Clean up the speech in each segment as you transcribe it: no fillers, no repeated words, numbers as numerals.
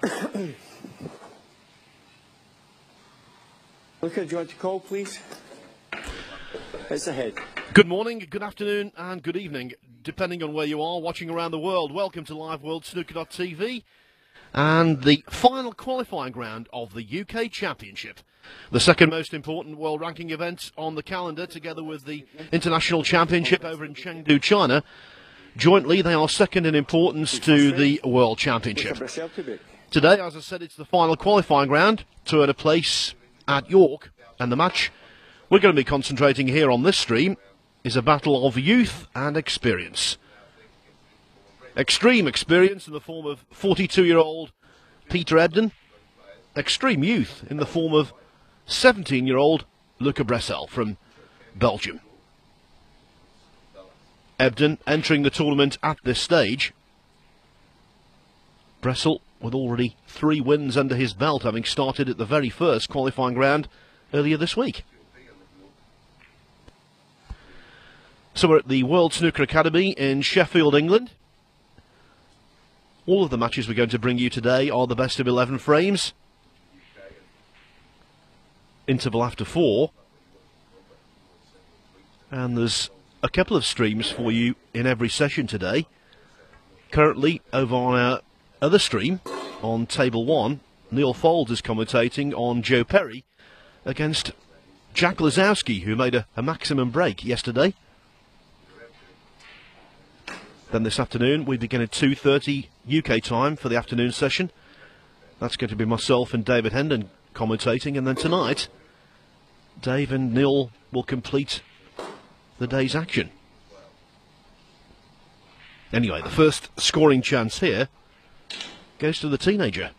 Luca, do you want to call, please? It's ahead. Good morning, good afternoon and good evening, depending on where you are watching around the world. Welcome to LiveWorldSnooker.tv and the final qualifying round of the UK Championship. The second most important world ranking event on the calendar, together with the International Championship over in Chengdu, China. Jointly, they are second in importance to the World Championship. Today, as I said, it's the final qualifying round to earn a place at York, and the match we're going to be concentrating here on this stream is a battle of youth and experience. Extreme experience in the form of 42-year-old Peter Ebdon. Extreme youth in the form of 17-year-old Luca Brecel from Belgium. Ebdon entering the tournament at this stage. Brecel with already 3 wins under his belt, having started at the very first qualifying round earlier this week. So we're at the World Snooker Academy in Sheffield, England. All of the matches we're going to bring you today are the best of 11 frames. Interval after 4. And there's a couple of streams for you in every session today. Currently, over on our other stream, on Table 1, Neil Foulds is commentating on Joe Perry against Jack Lazowski, who made a maximum break yesterday. Then this afternoon, we begin at 2:30 UK time for the afternoon session. That's going to be myself and David Hendon commentating, and then tonight, Dave and Neil will complete the day's action. Anyway, the first scoring chance here goes to the teenager.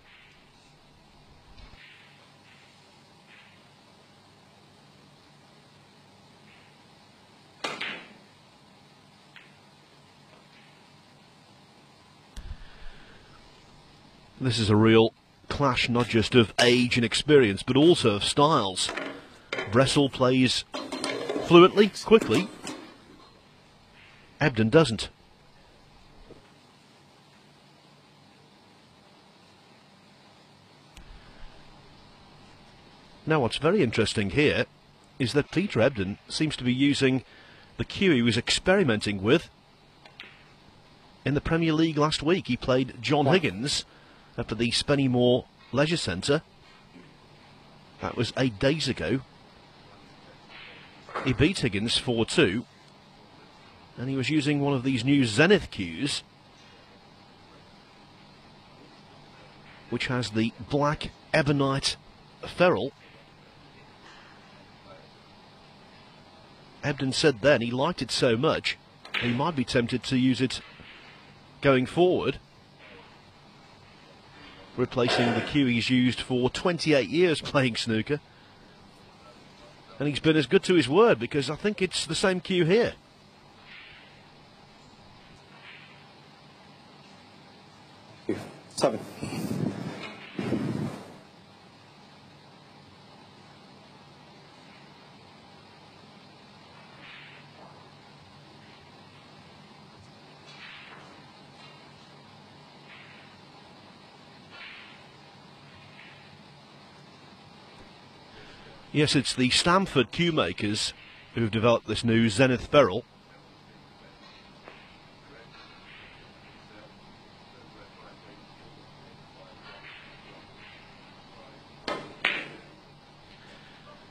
This is a real clash, not just of age and experience, but also of styles. Brecel plays fluently, quickly. Ebdon doesn't. Now, what's very interesting here is that Peter Ebdon seems to be using the cue he was experimenting with in the Premier League last week. He played John Higgins up at the Spennymoor Leisure Centre. That was 8 days ago. He beat Higgins 4-2, and he was using one of these new Zenith cues, which has the black ebonite ferrule. Ebdon said then he liked it so much he might be tempted to use it going forward, replacing the cue he's used for 28 years playing snooker. And he's been as good to his word, because I think it's the same cue here. Seven. Yes, it's the Stamford cue makers who've developed this new Zenith ferrule.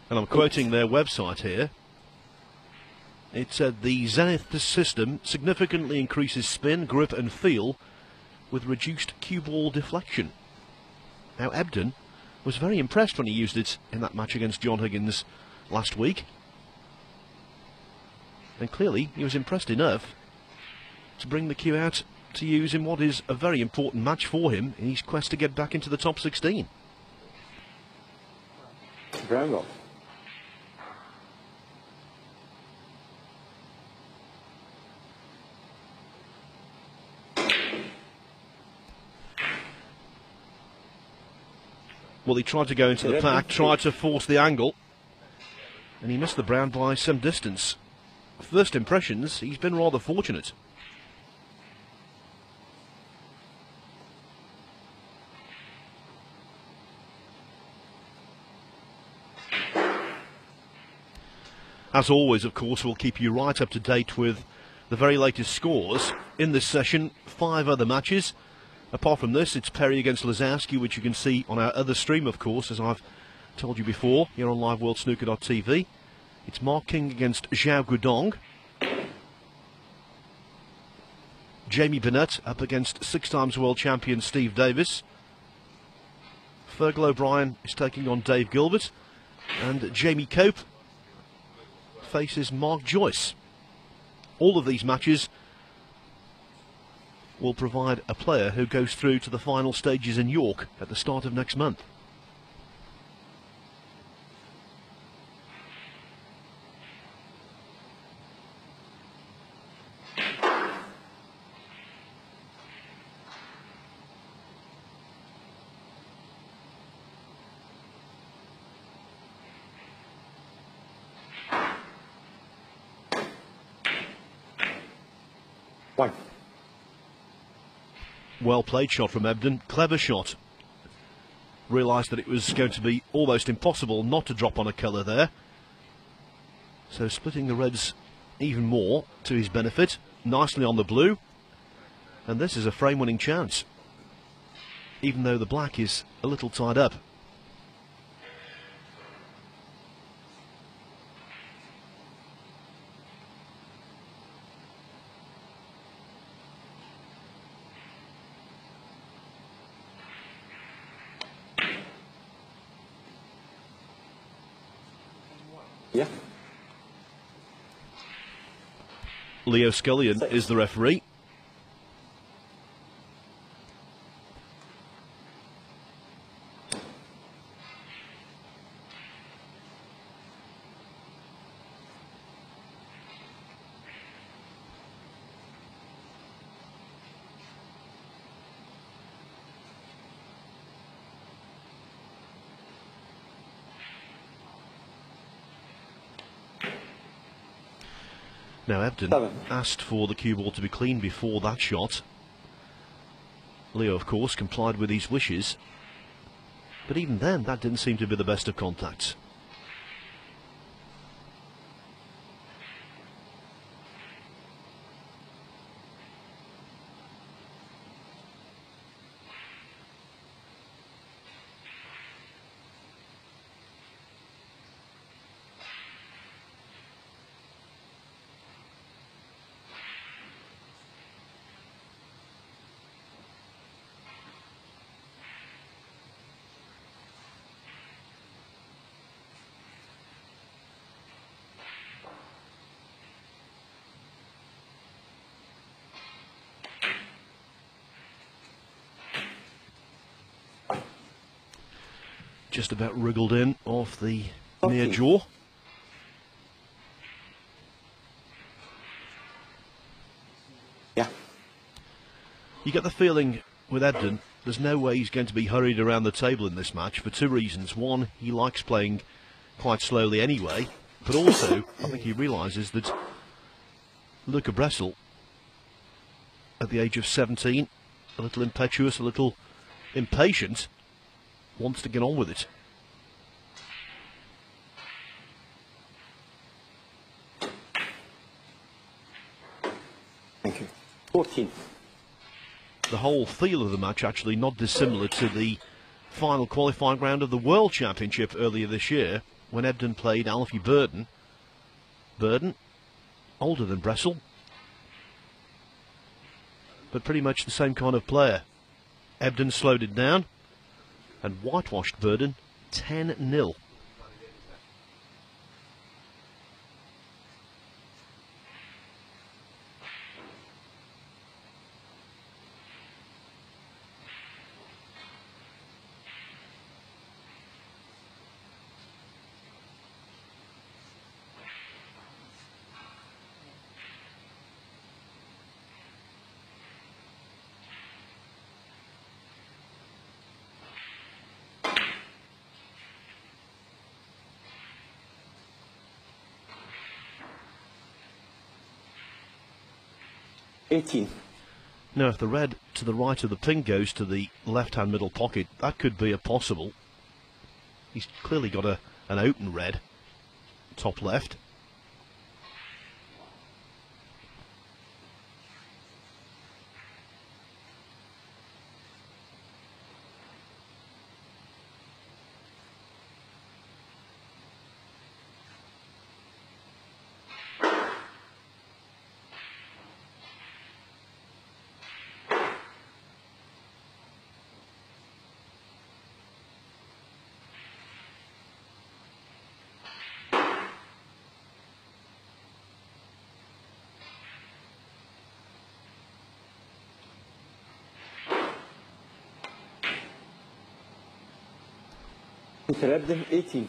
And I'm quoting their website here. It said the Zenith system significantly increases spin, grip and feel with reduced cue ball deflection. Now, Ebdon was very impressed when he used it in that match against John Higgins last week. And clearly he was impressed enough to bring the cue out to use in what is a very important match for him in his quest to get back into the top 16. Brown roll. Well, he tried to go into the pack, tried to force the angle, and he missed the brown by some distance. First impressions, he's been rather fortunate. As always, of course, we'll keep you right up to date with the very latest scores. In this session, 5 other matches. Apart from this, it's Perry against Lazowski, which you can see on our other stream, of course, as I've told you before, here on LiveWorldSnooker.tv. It's Mark King against Zhao Guodong. Jamie Burnett up against 6-times world champion Steve Davis. Fergal O'Brien is taking on Dave Gilbert. And Jamie Cope faces Mark Joyce. All of these matches will provide a player who goes through to the final stages in York at the start of next month. One. Well played shot from Ebdon, clever shot. Realised that it was going to be almost impossible not to drop on a colour there. So splitting the reds even more to his benefit, nicely on the blue. And this is a frame-winning chance, even though the black is a little tied up. Yeah. Leo Scullion is the referee. Now Ebdon asked for the cue ball to be clean before that shot. Leo, of course, complied with his wishes. But even then, that didn't seem to be the best of contacts. Just about wriggled in off the near jaw. Yeah. You get the feeling with Ebdon, there's no way he's going to be hurried around the table in this match for 2 reasons. One, he likes playing quite slowly anyway, but also I think he realises that Luca Brecel, at the age of 17, a little impetuous, a little impatient, wants to get on with it. Thank you. 14. The whole feel of the match actually not dissimilar to the final qualifying round of the World Championship earlier this year, when Ebdon played Alfie Burden. Burden, older than Brecel, but pretty much the same kind of player. Ebdon slowed it down and whitewashed Burden 10-0. Now, if the red to the right of the pin goes to the left-hand middle pocket, that could be a possible. He's clearly got an open red, top left. For Ebdon, 18.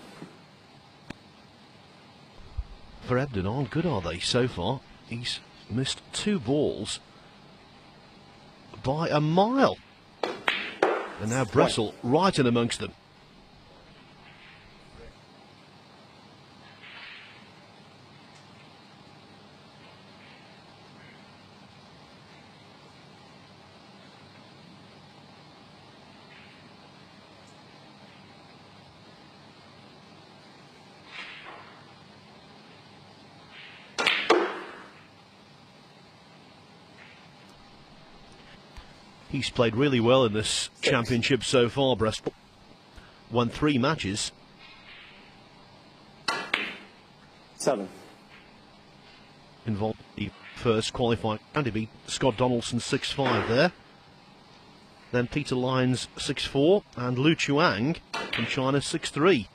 For Ebdon, aren't good, are they, so far? He's missed 2 balls by a mile. And now Brecel right in amongst them. He's played really well in this championship so far, Brecel. Won 3 matches. 7. Involved in the first qualifying round. He beat Scott Donaldson 6-5 there. Then Peter Lyons 6-4 and Lu Chuang from China 6-3.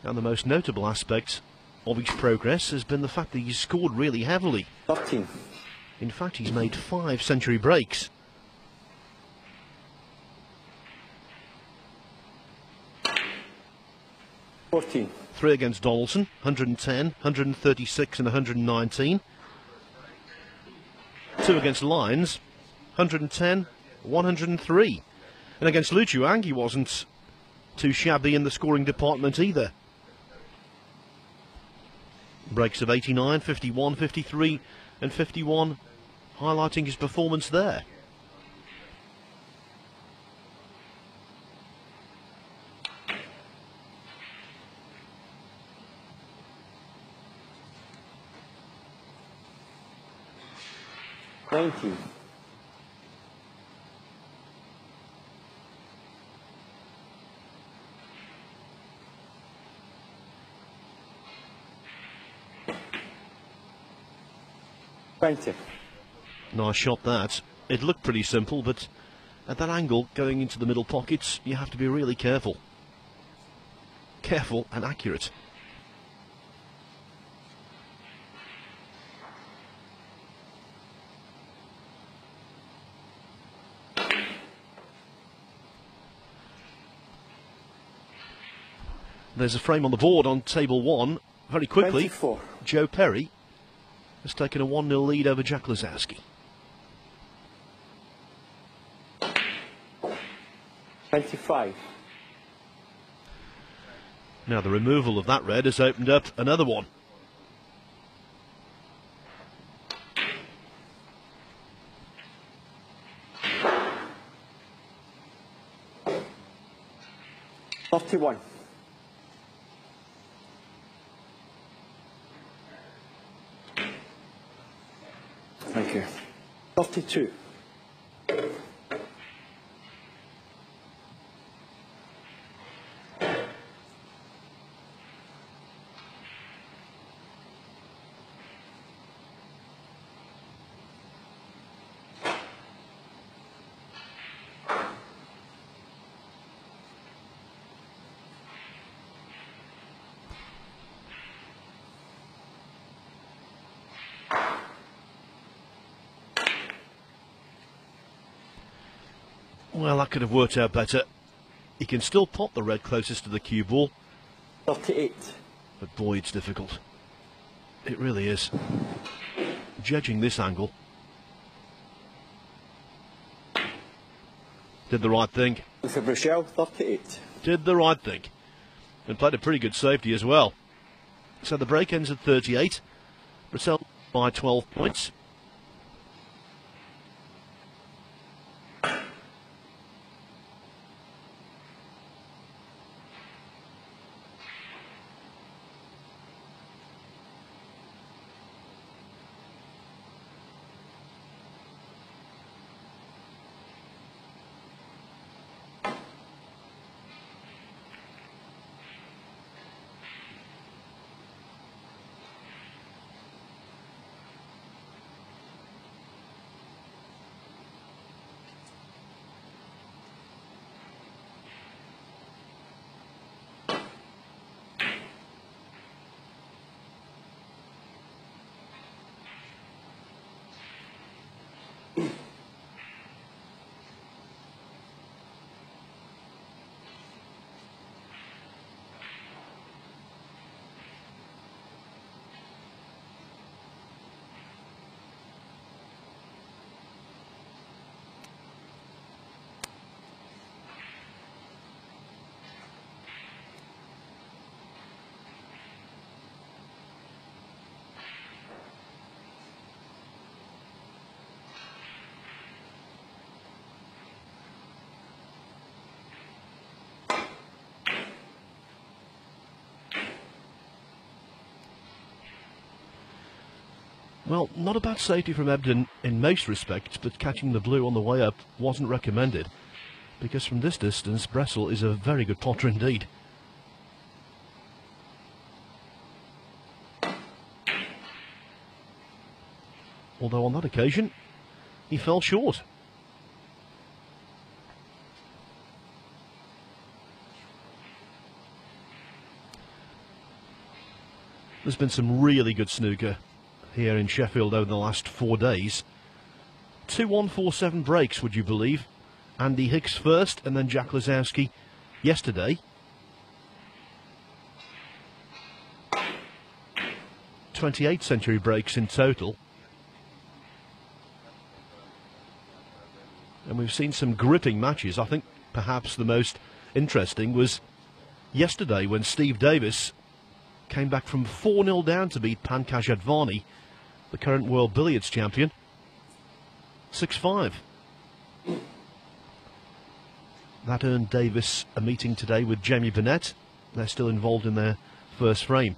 And the most notable aspect of his progress has been the fact that he's scored really heavily. 13. In fact, he's made 5 century breaks. $14. 3 against Donaldson, 110, 136 and 119. 2 against Lyons, 110, 103. And against Lu Chuang, he wasn't too shabby in the scoring department either. Breaks of 89, 51, 53 and 51, highlighting his performance there. $19. $20. Nice shot that. It looked pretty simple, but at that angle, going into the middle pockets, you have to be really careful. Careful and accurate. There's a frame on the board on table 1. Very quickly, 24. Joe Perry has taken a 1-0 lead over Jack Lazowski. 25. Now the removal of that red has opened up another one. $31. Thank you. 32. Well, that could have worked out better. He can still pop the red closest to the cue ball. 38. But boy, it's difficult. It really is. Judging this angle. Did the right thing. Luca Brecel, 38. Did the right thing. And played a pretty good safety as well. So the break ends at 38. Brecel by 12 points. Well, not a bad safety from Ebdon in most respects, but catching the blue on the way up wasn't recommended, because from this distance, Brecel is a very good potter indeed. Although on that occasion, he fell short. There's been some really good snooker here in Sheffield over the last 4 days. 2-1-4-7 breaks, would you believe? Andy Hicks first, and then Jack Lazowski yesterday. 28th century breaks in total. And we've seen some gripping matches. I think perhaps the most interesting was yesterday when Steve Davis came back from 4-0 down to beat Pankaj Advani, the current world billiards champion, 6-5. That earned Davis a meeting today with Jamie Burnett. They're still involved in their first frame.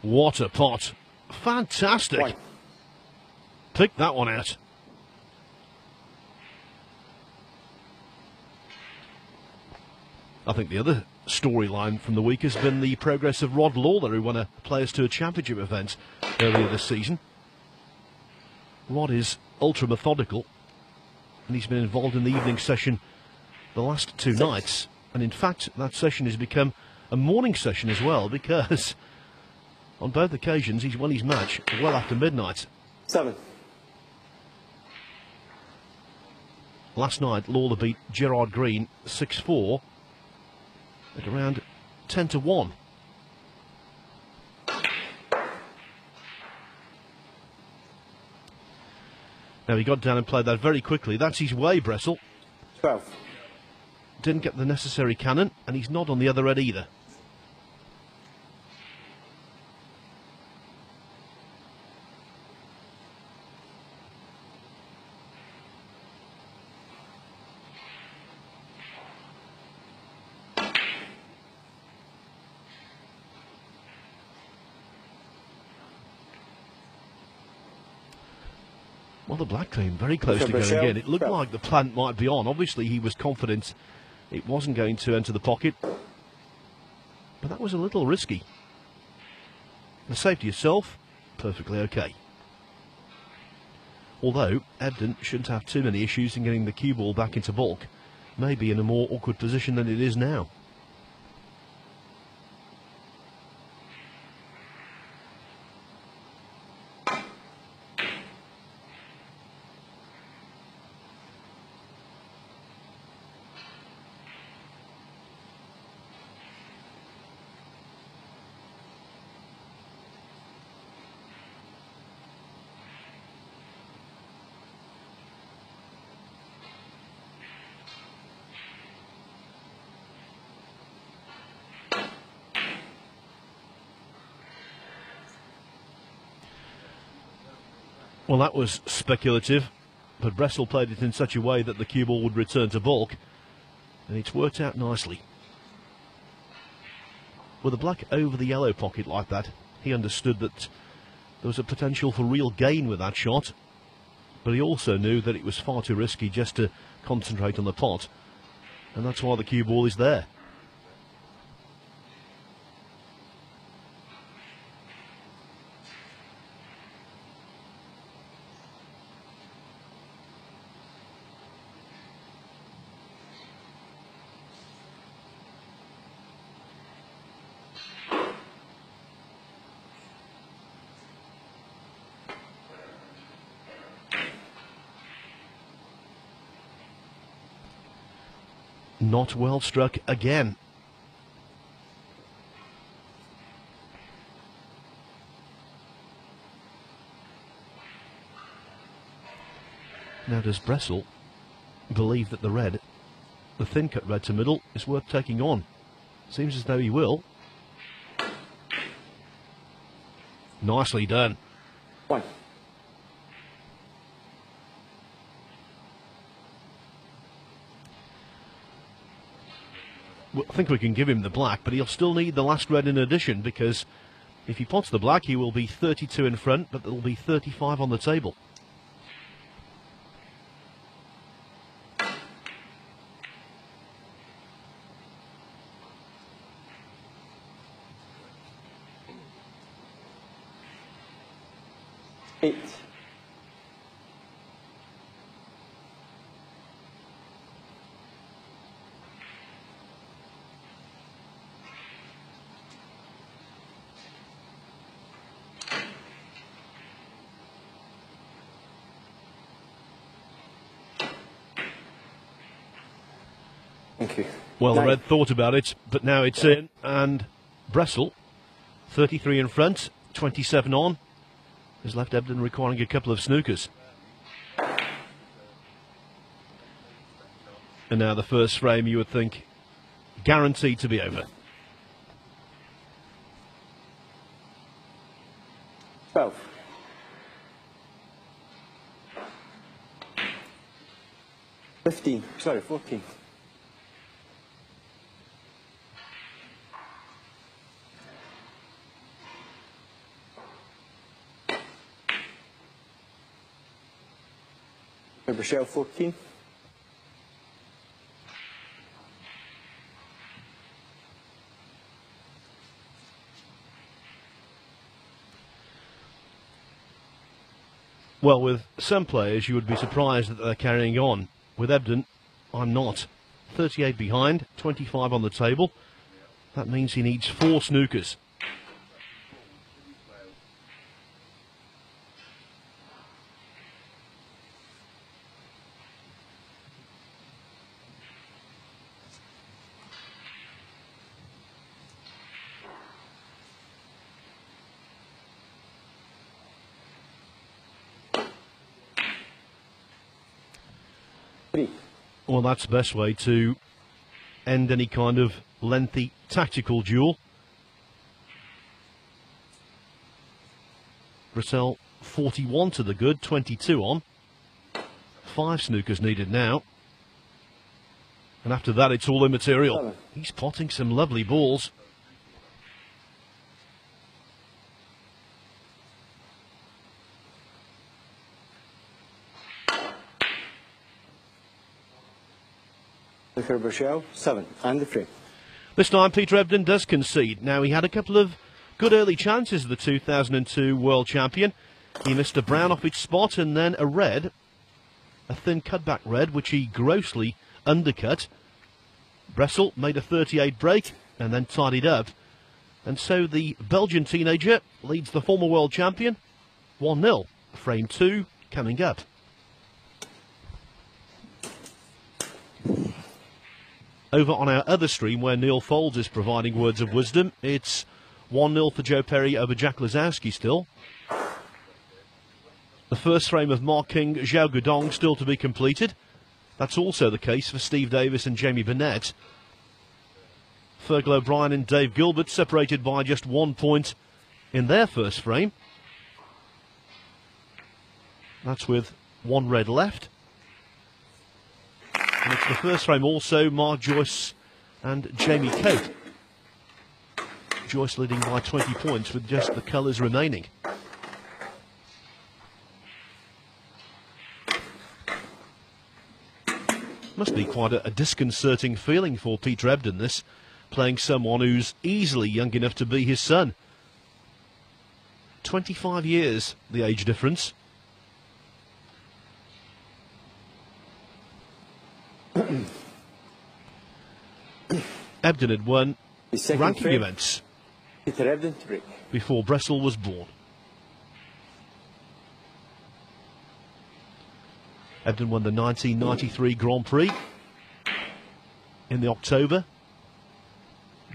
What a pot. Fantastic. Right. Pick that one out. I think the other storyline from the week has been the progress of Rod Lawler, who won a Players Tour Championship event earlier this season. Rod is ultra methodical, and he's been involved in the evening session the last 2 nights. And in fact, that session has become a morning session as well, because on both occasions he's won his match well after midnight. 7. Last night, Lawler beat Gerard Green 6-4 at around 10-1. Now he got down and played that very quickly. That's his way, Brecel. 12. Didn't get the necessary cannon, and he's not on the other end either. Well, the black came very close to going again. It looked like the plant might be on. Obviously, he was confident it wasn't going to enter the pocket. But that was a little risky. The safety itself, perfectly okay. Although, Ebdon shouldn't have too many issues in getting the cue ball back into bulk. Maybe in a more awkward position than it is now. Well, that was speculative, but Brecel played it in such a way that the cue ball would return to bulk, and it's worked out nicely. With the black over the yellow pocket like that, he understood that there was a potential for real gain with that shot, but he also knew that it was far too risky just to concentrate on the pot, and that's why the cue ball is there. Not well struck again. Now does Brecel believe that the red, the thin cut red to middle, is worth taking on? Seems as though he will. Nicely done. 1. I think we can give him the black, but he'll still need the last red in addition, because if he pots the black, he will be 32 in front, but there will be 35 on the table. Eight. Thank you. Well, Nine. the red thought about it, but now it's in, and Brecel, 33 in front, 27 on, has left Ebdon requiring a couple of snookers. And now the first frame, you would think, guaranteed to be over. 12. Sorry, 14. Brecel, 14. Well, with some players, you would be surprised that they're carrying on. With Ebdon, I'm not. 38 behind, 25 on the table. That means he needs 4 snookers. Well, that's the best way to end any kind of lengthy tactical duel. Brecel 41 to the good, 22 on. 5 snookers needed now. And after that, it's all immaterial. He's potting some lovely balls. Luca Brecel, 7. And the frame. This time, Peter Ebdon does concede. Now, he had a couple of good early chances of the 2002 World Champion. He missed a brown off its spot and then a red, a thin cutback red, which he grossly undercut. Brecel made a 38 break and then tidied up. And so the Belgian teenager leads the former World Champion 1-0. Frame 2 coming up. Over on our other stream, where Neil Folds is providing words of wisdom, it's 1-0 for Joe Perry over Jack Lazowski still. The first frame of Mark King, Zhao Gudong still to be completed. That's also the case for Steve Davis and Jamie Burnett. Fergal O'Brien and Dave Gilbert separated by just 1 point in their first frame. That's with 1 red left. And it's the first frame also, Mark Joyce and Jamie Coate. Joyce leading by 20 points with just the colours remaining. Must be quite a disconcerting feeling for Peter Ebdon, this, playing someone who's easily young enough to be his son. 25 years, the age difference. Ebdon had won ranking events Peter Ebdon to break. Before Brecel was born. Ebdon won the 1993 Grand Prix in the October.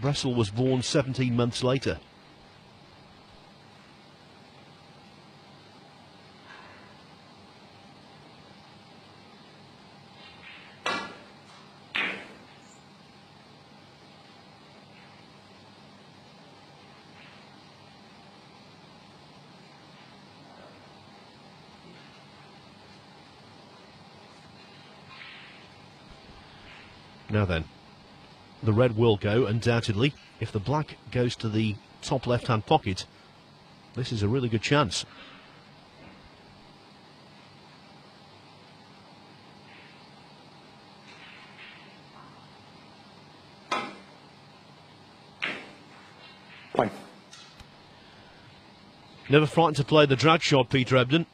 Brecel was born 17 months later. Now then, the red will go, undoubtedly. If the black goes to the top left-hand pocket, this is a really good chance. Fine. Never frightened to play the drag shot, Peter Ebdon.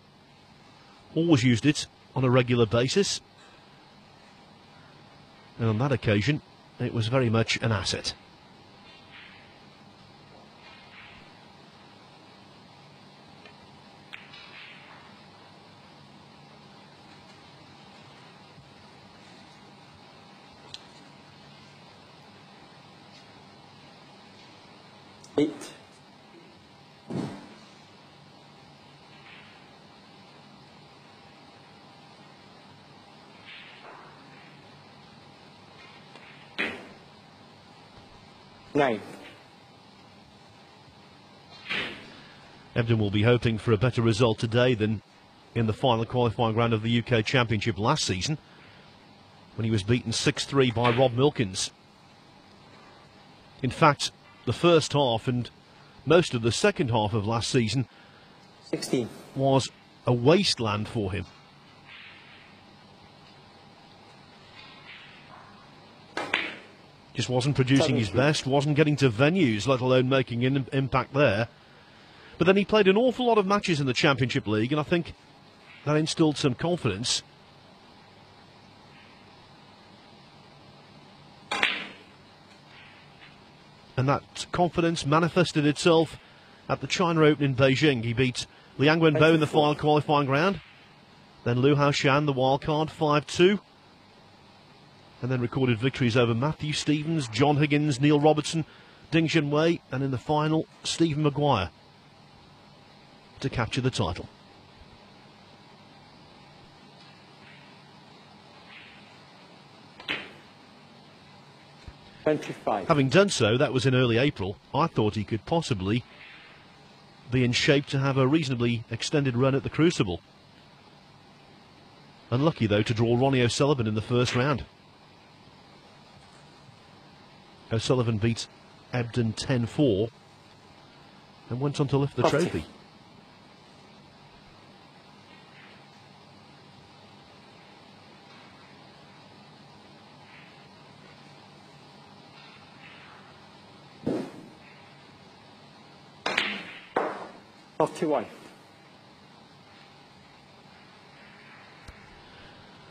Always used it on a regular basis. And on that occasion, it was very much an asset. Eight. Nine. Ebdon will be hoping for a better result today than in the final qualifying round of the UK Championship last season, when he was beaten 6-3 by Rob Milkins. In fact, the first half and most of the second half of last season 16. was a wasteland for him. Just wasn't producing his best, wasn't getting to venues, let alone making an impact there. But then he played an awful lot of matches in the Championship League, and I think that instilled some confidence. And that confidence manifested itself at the China Open in Beijing. He beat Liang Wenbo in the final qualifying round. Then Liu Haoshan, the wildcard, 5-2. And then recorded victories over Matthew Stevens, John Higgins, Neil Robertson, Ding Junhui, and in the final, Stephen Maguire to capture the title. Having done so, that was in early April, I thought he could possibly be in shape to have a reasonably extended run at the Crucible. Unlucky, though, to draw Ronnie O'Sullivan in the first round. O'Sullivan beat Ebdon 10-4 and went on to lift the trophy.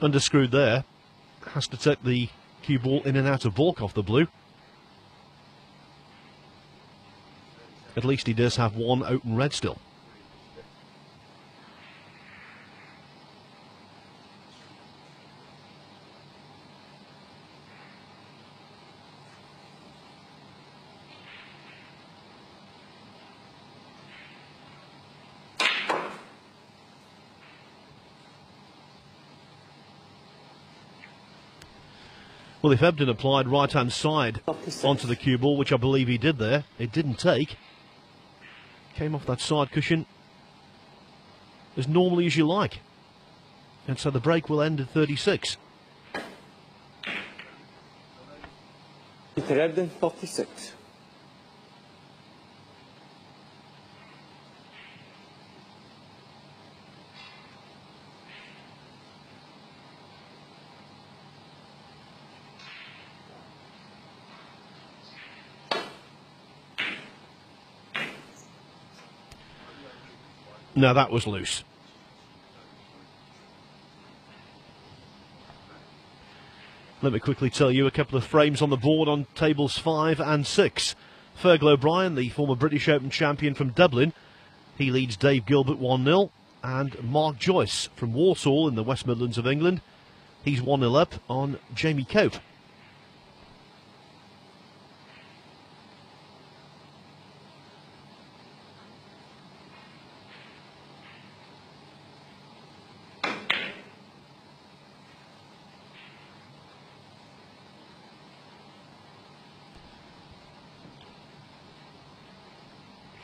Underscrewed there. Has to take the cue ball in and out of balk off the blue. At least he does have one open red still. Well, if Ebdon applied right-hand side onto the cue ball, which I believe he did there, it didn't take. Came off that side cushion as normally as you like. And so the break will end at 36. Peter Ebdon, 36. No, that was loose. Let me quickly tell you a couple of frames on the board on tables 5 and 6. Fergal O'Brien, the former British Open champion from Dublin, he leads Dave Gilbert 1-0. And Mark Joyce from Walsall in the West Midlands of England, he's 1-0 up on Jamie Cope.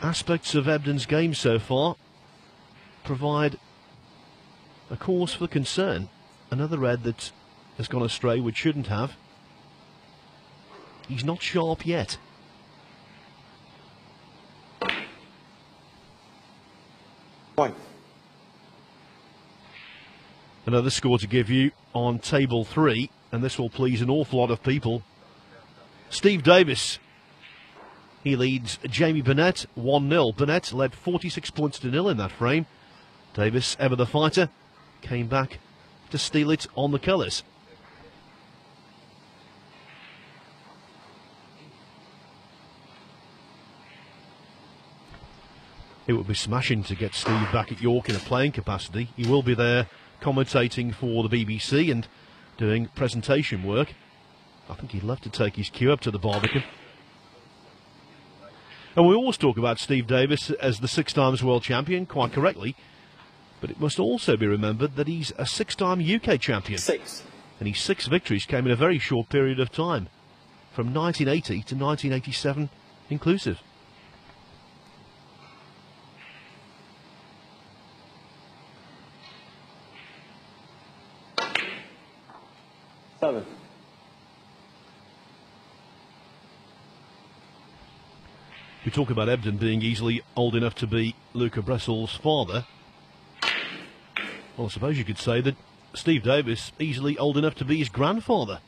Aspects of Ebdon's game so far provide a cause for concern. Another red that has gone astray, which shouldn't have. He's not sharp yet. One. Another score to give you on table 3, and this will please an awful lot of people. Steve Davis, he leads Jamie Burnett 1-0. Burnett led 46-0 in that frame. Davis, ever the fighter, came back to steal it on the colours. It would be smashing to get Steve back at York in a playing capacity. He will be there commentating for the BBC and doing presentation work. I think he'd love to take his cue up to the Barbican. And we always talk about Steve Davis as the 6 times world champion, quite correctly. But it must also be remembered that he's a 6-time UK champion. 6. And his 6 victories came in a very short period of time, from 1980 to 1987 inclusive. Seven. We talk about Ebdon being easily old enough to be Luca Brecel's father. Well, I suppose you could say that Steve Davis easily old enough to be his grandfather.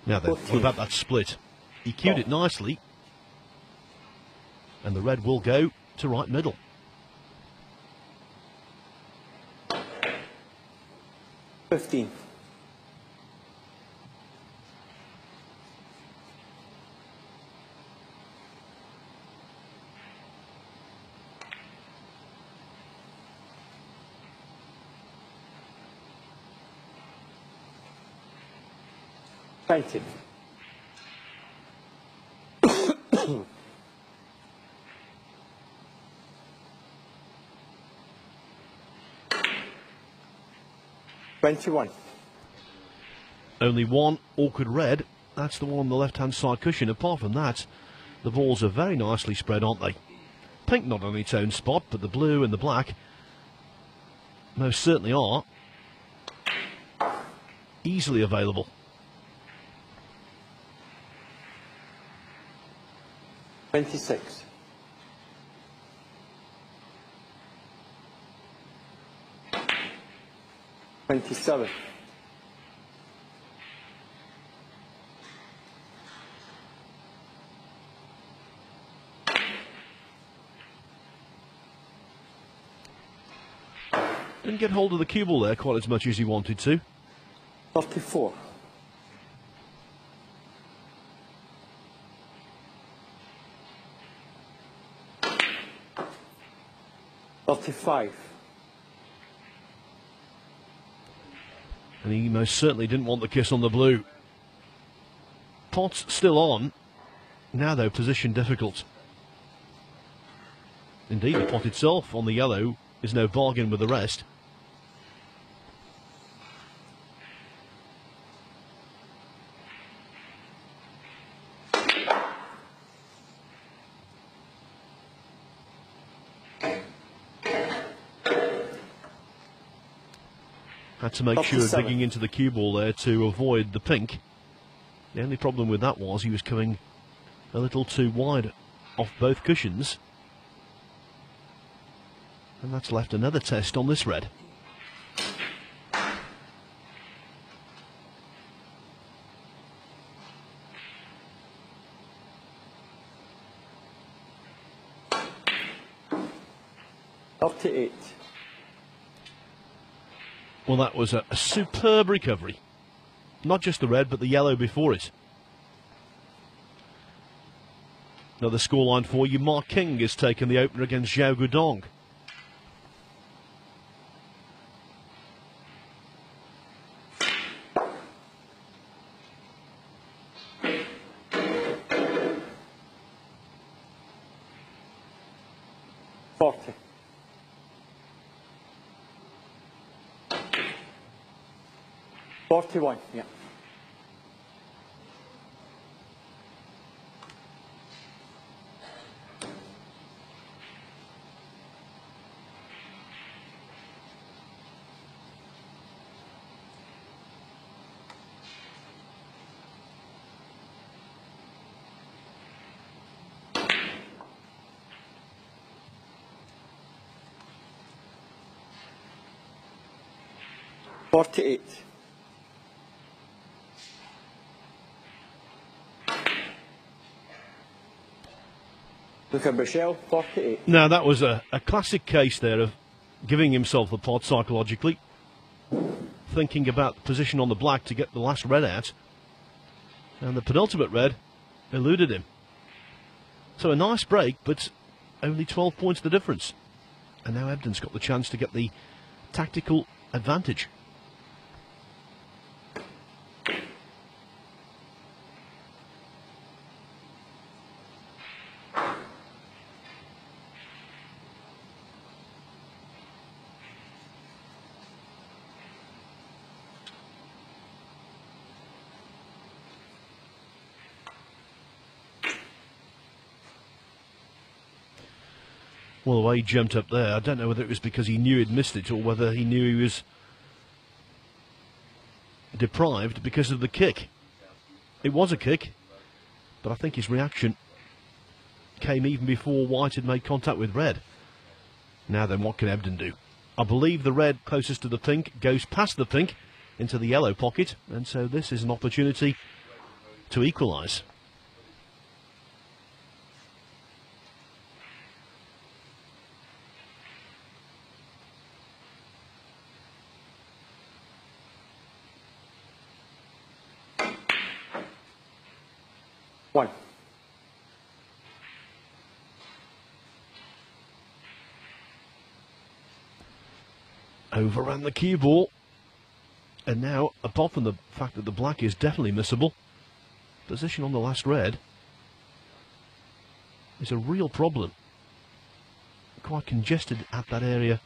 Now then, what about that split? He cued it nicely, and the red will go to right middle. 15. Painted. 21. Only one awkward red. That's the one on the left-hand side cushion. Apart from that, the balls are very nicely spread, aren't they? Pink not on its own spot, but the blue and the black most certainly are easily available. $26. 27. 'Didn't get hold of the cue ball there quite as much as he wanted to. 34. 35. And he most certainly didn't want the kiss on the blue. Pot's still on. Now, though, position difficult. Indeed, the pot itself on the yellow is no bargain with the rest. Had to make sure of digging into the cue ball there to avoid the pink. The only problem with that was he was coming a little too wide off both cushions. And that's left another test on this red. Up to 8. Well, that was a superb recovery. Not just the red, but the yellow before it. Another scoreline for you. Mark King has taken the opener against Zhao Guodong. $40. 41, yeah. 48. Luca Brecel, 48. Now, that was a classic case there of giving himself the pot psychologically, thinking about the position on the black to get the last red out, and the penultimate red eluded him. So a nice break, but only 12 points the difference. And now Ebdon's got the chance to get the tactical advantage. Well, the way he jumped up there, I don't know whether it was because he knew he'd missed it or whether he knew he was deprived because of the kick. It was a kick, but I think his reaction came even before White had made contact with red. Now then, what can Ebdon do? I believe the red closest to the pink goes past the pink into the yellow pocket, and so this is an opportunity to equalise. One. Overran the cue ball. And now, apart from the fact that the black is definitely missable, position on the last red is a real problem. Quite congested at that area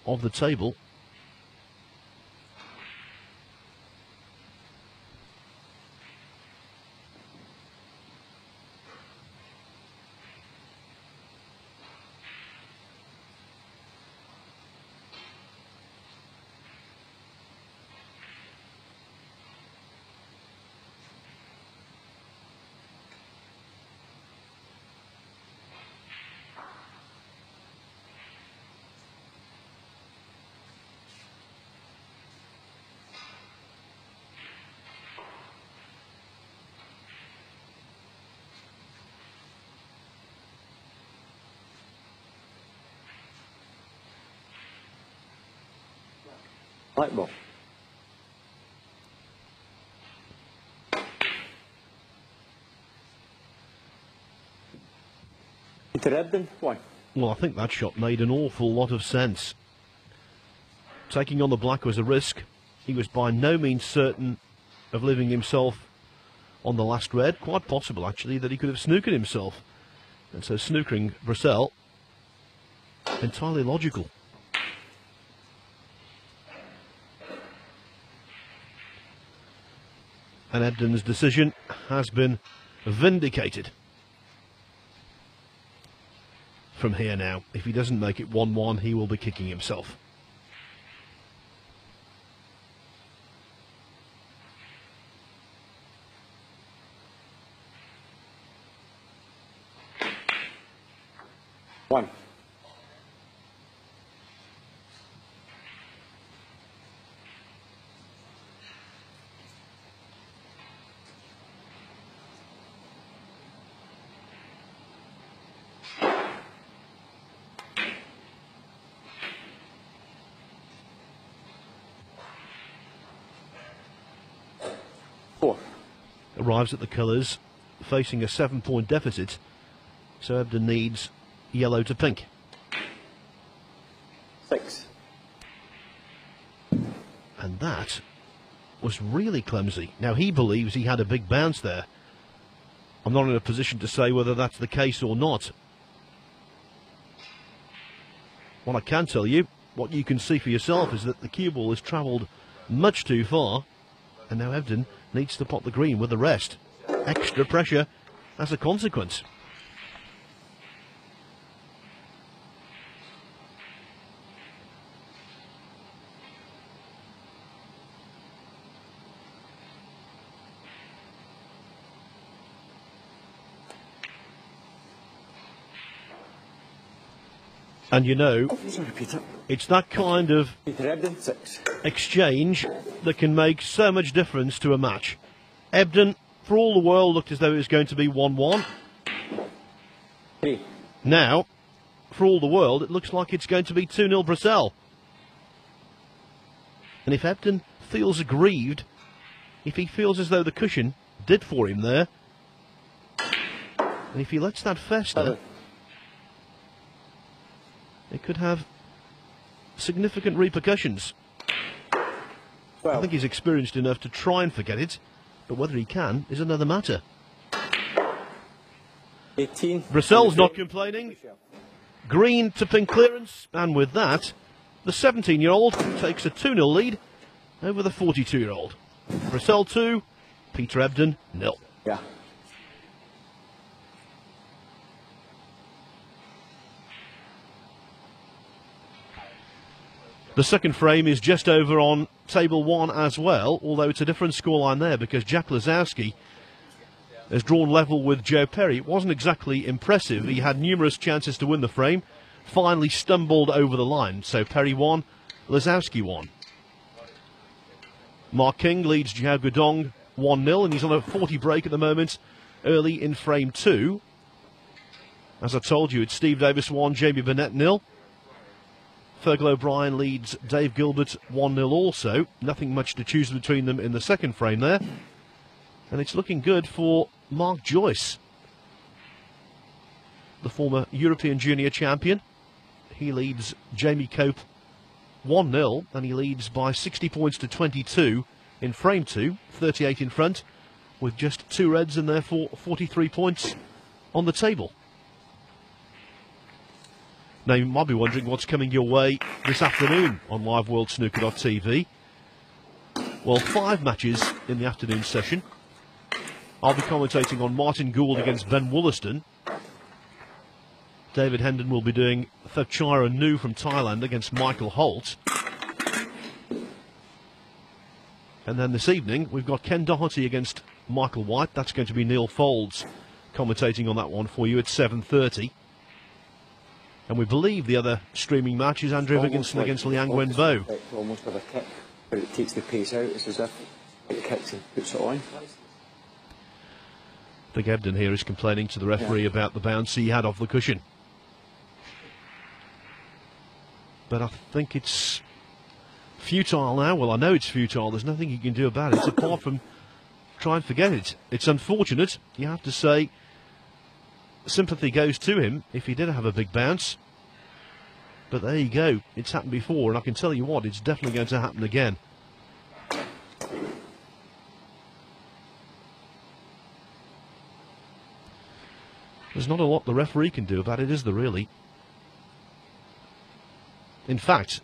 of the table. Light ball. Into Ebdon, 1. Well, I think that shot made an awful lot of sense. Taking on the black was a risk. He was by no means certain of leaving himself on the last red. Quite possible, actually, that he could have snookered himself. And so snookering Brecel, entirely logical. And Ebdon's decision has been vindicated. From here now, if he doesn't make it 1-1, he will be kicking himself. One. Arrives at the colours, facing a 7-point deficit, so Ebdon needs yellow to pink. 6. And that was really clumsy. Now, he believes he had a big bounce there. I'm not in a position to say whether that's the case or not. What I can tell you, what you can see for yourself, is that the cue ball has travelled much too far, and now Ebdon needs to pot the green with the rest. Extra pressure as a consequence. And you know, Sorry, Peter. it's that kind of Peter Ebdon, 6. exchange that can make so much difference to a match. Ebdon, for all the world, looked as though it was going to be 1-1. 3. Now, for all the world, it looks like it's going to be 2-0 Brecel. And if Ebdon feels aggrieved, if he feels as though the cushion did for him there, and if he lets that fester, it could have significant repercussions. I think he's experienced enough to try and forget it, but whether he can is another matter. 18. Brecel's not complaining. Green to pin clearance, and with that, the 17-year-old takes a 2-0 lead over the 42-year-old. Brecel 2, Peter Ebdon 0. Yeah. The second frame is just over on table 1 as well, although it's a different scoreline there because Jack Lazowski has drawn level with Joe Perry. It wasn't exactly impressive. He had numerous chances to win the frame, finally stumbled over the line. So Perry won, Lazowski won. Mark King leads Jiao Guodong 1-0, and he's on a 40 break at the moment, early in frame 2. As I told you, it's Steve Davis 1, Jamie Burnett 0. Fergal O'Brien leads Dave Gilbert 1-0 also. Nothing much to choose between them in the second frame there. And it's looking good for Mark Joyce, the former European Junior champion. He leads Jamie Cope 1-0, and he leads by 60 points to 22 in frame 2, 38 in front, with just 2 reds and therefore 43 points on the table. Now, you might be wondering what's coming your way this afternoon on LiveWorldSnooker.tv. Well, 5 matches in the afternoon session. I'll be commentating on Martin Gould against Ben Wollaston. David Hendon will be doing Thepchaiya Nu from Thailand against Michael Holt. And then this evening, we've got Ken Doherty against Michael White. That's going to be Neil Folds commentating on that one for you at 7:30. And we believe the other streaming match is Andrew Higginson against Liang Wenbo. Almost of a kick, but it takes the pace out. It's as if it kicks and puts it on. I think Ebdon here is complaining to the referee about the bounce he had off the cushion. But I think it's futile now. Well, I know it's futile. There's nothing you can do about it apart from try and forget it. It's unfortunate. You have to say sympathy goes to him if he did have a big bounce. But there you go. It's happened before, and I can tell you what, it's definitely going to happen again. There's not a lot the referee can do about it, is there really? In fact,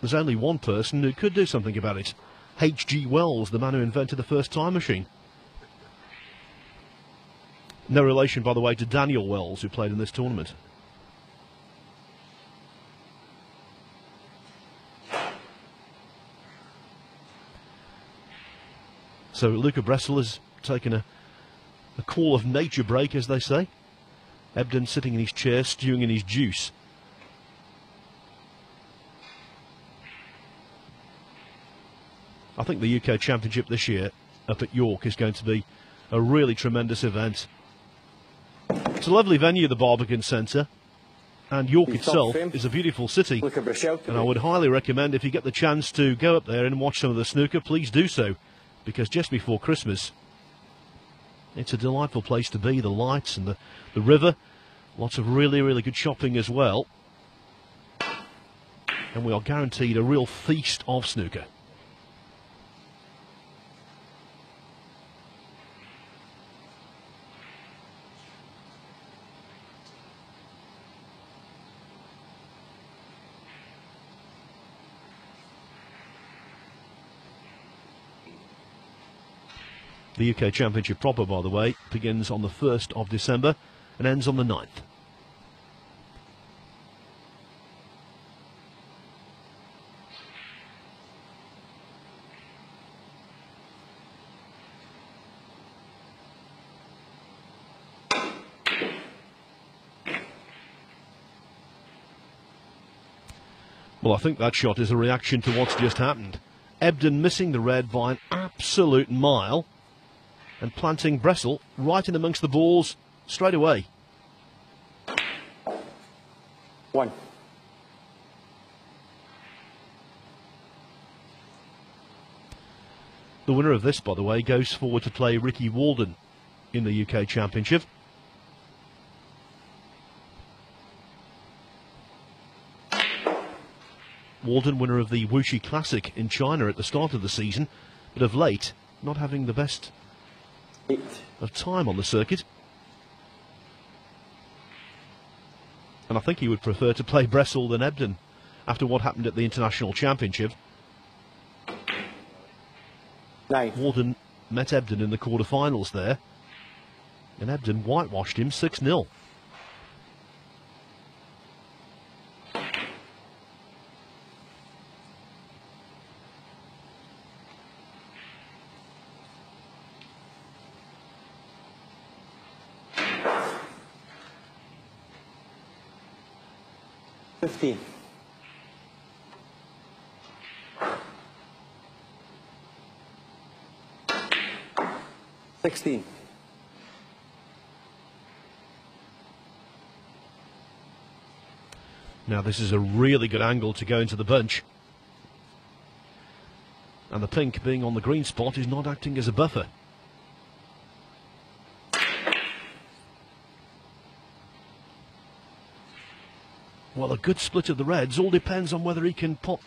there's only one person who could do something about it. H.G. Wells, the man who invented the first time machine. No relation, by the way, to Daniel Wells, who played in this tournament. So Luca Brecel has taken a call of nature break, as they say. Ebdon sitting in his chair, stewing in his juice. I think the UK Championship this year up at York is going to be a really tremendous event. It's a lovely venue, the Barbican Centre, and York itself is a beautiful city. And I would highly recommend, if you get the chance to go up there and watch some of the snooker, please do so, because just before Christmas, it's a delightful place to be. The lights and the river, lots of really, really good shopping as well. And we are guaranteed a real feast of snooker. The UK Championship proper, by the way, begins on the 1st of December and ends on the 9th. Well, I think that shot is a reaction to what's just happened. Ebdon missing the red by an absolute mile and planting Brecel right in amongst the balls straight away. 1. The winner of this, by the way, goes forward to play Ricky Walden in the UK Championship. Walden, winner of the Wuxi Classic in China at the start of the season, but of late not having the best 8. of time on the circuit. And I think he would prefer to play Brecel than Ebdon after what happened at the International Championship. 9. Walden met Ebdon in the quarter-finals there, and Ebdon whitewashed him 6-0. $15. 16. Now this is a really good angle to go into the bunch. And the pink, being on the green spot, is not acting as a buffer. Well, a good split of the reds all depends on whether he can pop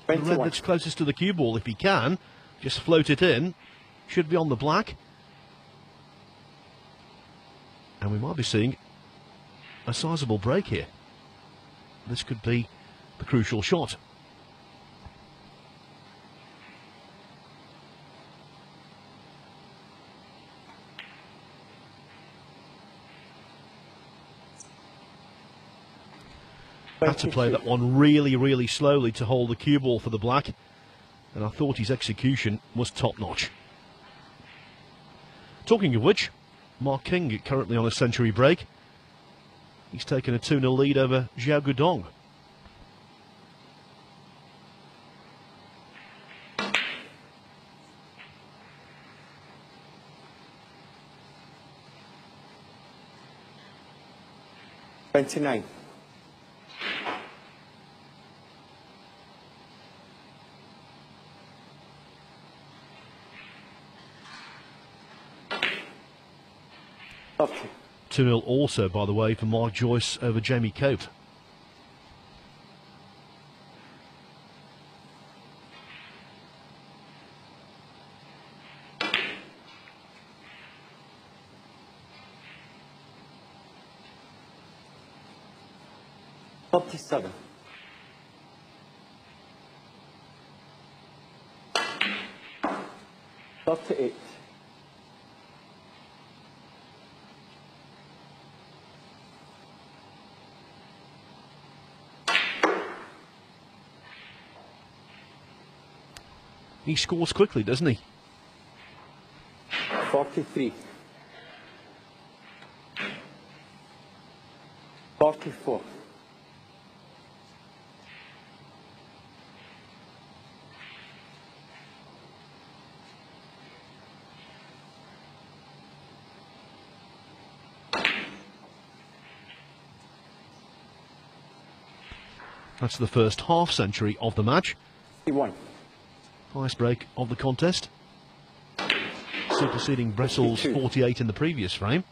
21. the red that's closest to the cue ball. If he can, just float it in. Should be on the black. And we might be seeing a sizable break here. This could be the crucial shot. Had to play that one really, really slowly to hold the cue ball for the black, and I thought his execution was top-notch. Talking of which, Mark King currently on a century break. He's taken a 2-0 lead over Xiao Guodong. $29. 2-0 also, by the way, for Mark Joyce over Jamie Cope. $37. 38. He scores quickly, doesn't he? 43. 44. That's the first half century of the match. 51. Highest break of the contest, superseding Brecel's 48 in the previous frame.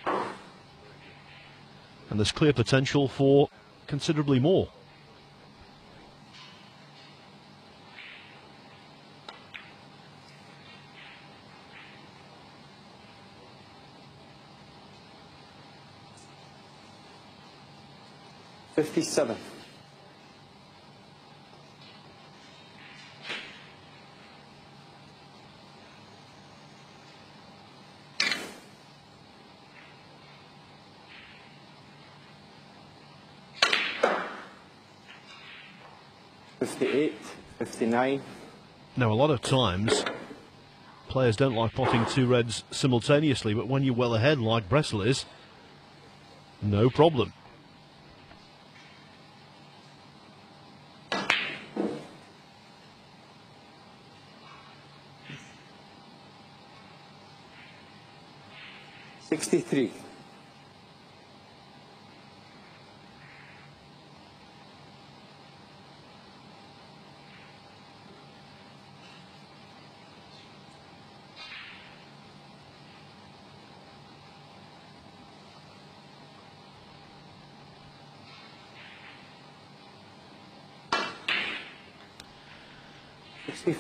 And there's clear potential for considerably more. $57. 58, 59. Now, a lot of times, players don't like potting two reds simultaneously, but when you're well ahead, like Brecel is, no problem. 63.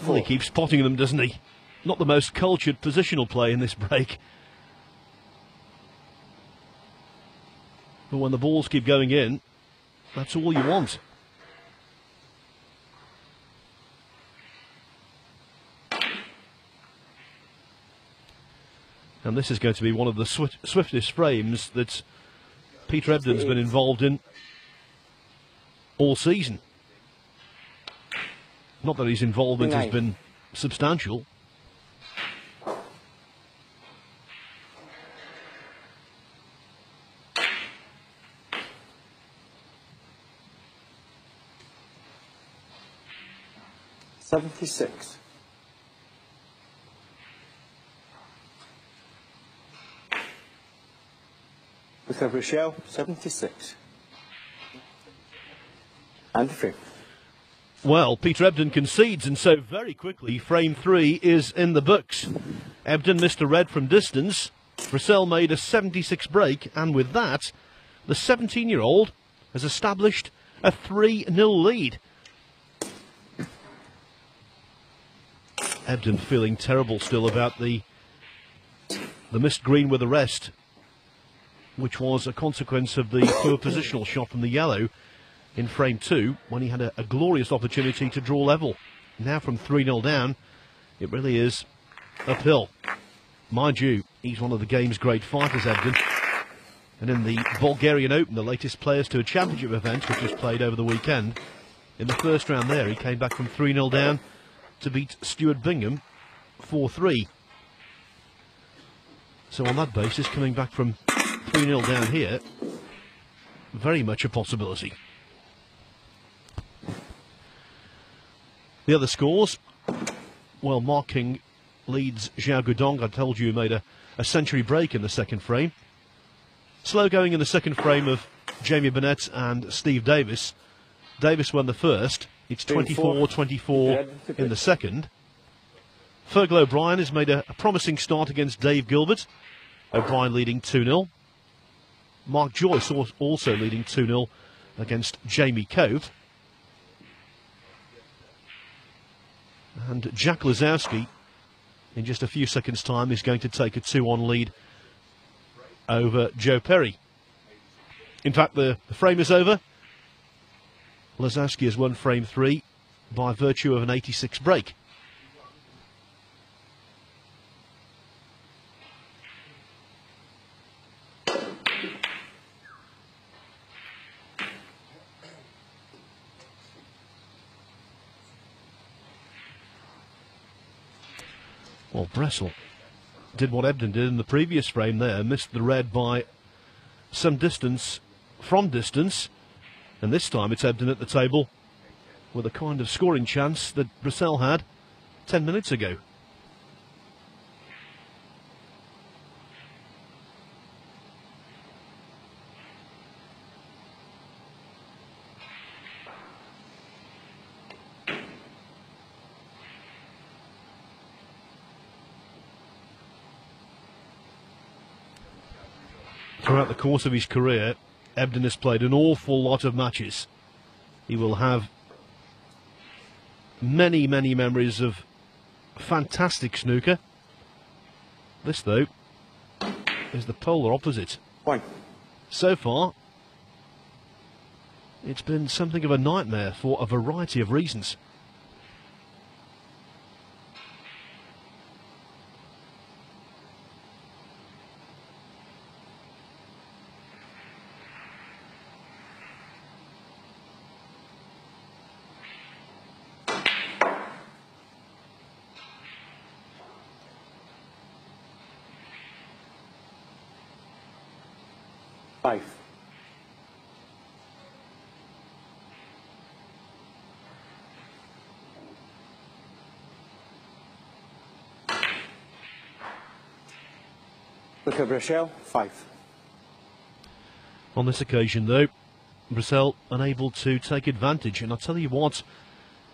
Well, he keeps spotting them, doesn't he? Not the most cultured positional play in this break. But when the balls keep going in, that's all you want. And this is going to be one of the swiftest frames that Peter Ebdon's been involved in all season. Not that his involvement has been substantial. $76. Luca Brecel, 76. And the frame. Well, Peter Ebdon concedes, and so very quickly, frame 3 is in the books. Ebdon missed a red from distance. Brecel made a 76 break, and with that, the 17-year-old has established a 3-0 lead. Ebdon feeling terrible still about the missed green with the rest, which was a consequence of the poor positional shot from the yellow in frame 2, when he had a glorious opportunity to draw level. Now from 3-0 down, it really is uphill. Mind you, he's one of the game's great fighters, Ebdon. And in the Bulgarian Open, the latest players to a championship event, which was played over the weekend, in the first round there, he came back from 3-0 down to beat Stuart Bingham 4-3. So on that basis, coming back from 3-0 down here, very much a possibility. The other scores, well, Mark King leads Zhao Guodong. I told you he made a century break in the second frame. Slow going in the second frame of Jamie Burnett and Steve Davis. Davis won the first. It's 24-24 in the second. Fergal O'Brien has made a promising start against Dave Gilbert. O'Brien leading 2-0. Mark Joyce also leading 2-0 against Jamie Cove. And Jack Lazowski, in just a few seconds' time, is going to take a 2-1 lead over Joe Perry. In fact, the frame is over. Lazowski has won frame 3 by virtue of an 86 break. Well, Brecel did what Ebdon did in the previous frame there, missed the red by some distance from distance, and this time it's Ebdon at the table with a kind of scoring chance that Brecel had 10 minutes ago. Throughout the course of his career, Ebdon has played an awful lot of matches. He will have many, many memories of fantastic snooker. This, though, is the polar opposite. One. So far, it's been something of a nightmare for a variety of reasons. Five. Luca Brecel, 5. On this occasion, though, Brecel unable to take advantage. And I'll tell you what,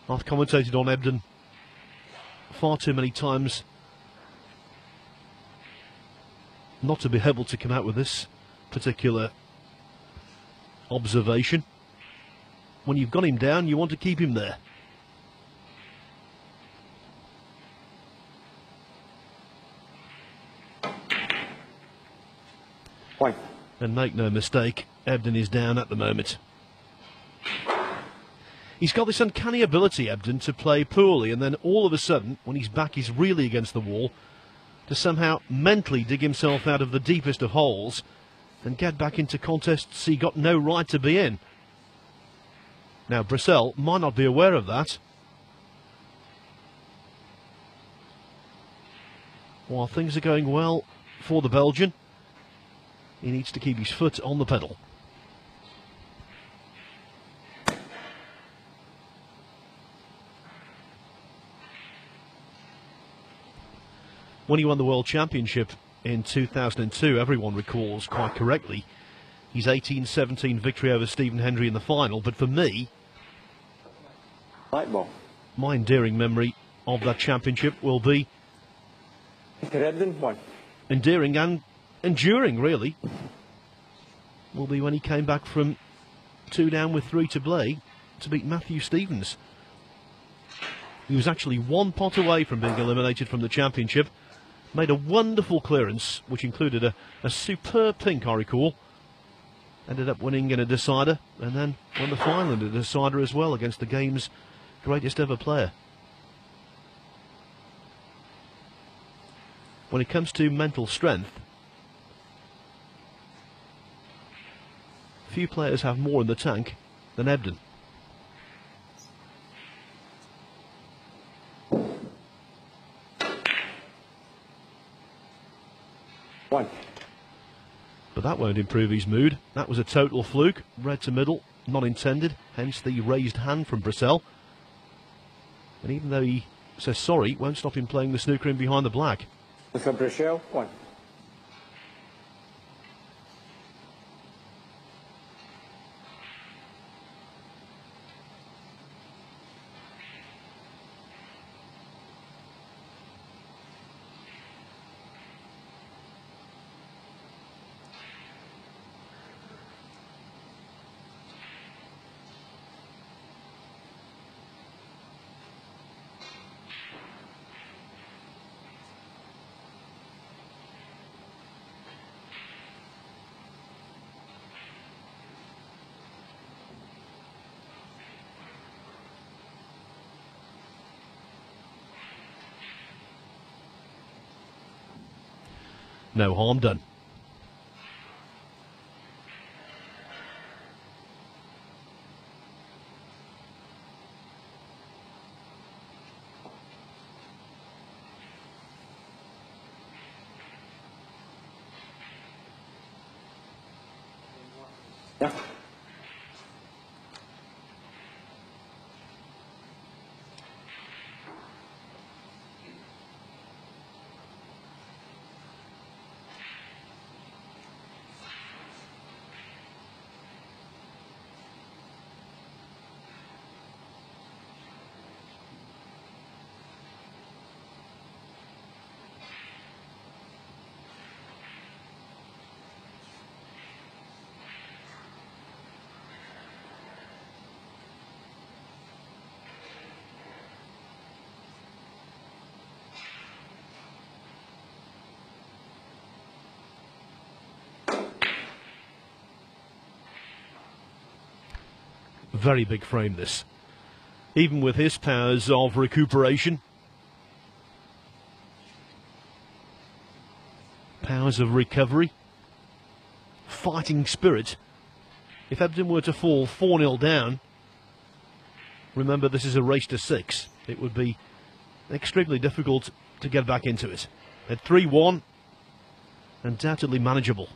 I've commentated on Ebdon far too many times not to be able to come out with this particular observation. When you've got him down, you want to keep him there. One. And make no mistake, Ebdon is down at the moment. He's got this uncanny ability, Ebdon, to play poorly, and then all of a sudden, when his back is really against the wall, to somehow mentally dig himself out of the deepest of holes and get back into contests he got no right to be in. Now, Brecel might not be aware of that. While things are going well for the Belgian, he needs to keep his foot on the pedal. When he won the World Championship in 2002, everyone recalls quite correctly his 18-17 victory over Stephen Hendry in the final. But for me, Light ball. my endearing memory of that championship will be Ebdon, 1. endearing and enduring, really, will be when he came back from 2 down with 3 to play to beat Matthew Stevens. He was actually 1 pot away from being eliminated from the championship. Made a wonderful clearance, which included a superb pink, I recall. Ended up winning in a decider, and then won the final in a decider as well against the game's greatest ever player. When it comes to mental strength, few players have more in the tank than Ebdon. One. But that won't improve his mood. That was a total fluke. Red to middle, not intended, hence the raised hand from Brecel. And even though he says sorry, it won't stop him playing the snooker in behind the black. Luca Brecel, 1. No harm done. Yeah. Very big frame, this. Even with his powers of recuperation, powers of recovery, fighting spirit. If Ebdon were to fall 4-0 down, remember this is a race to 6. It would be extremely difficult to get back into it. At 3-1, undoubtedly manageable.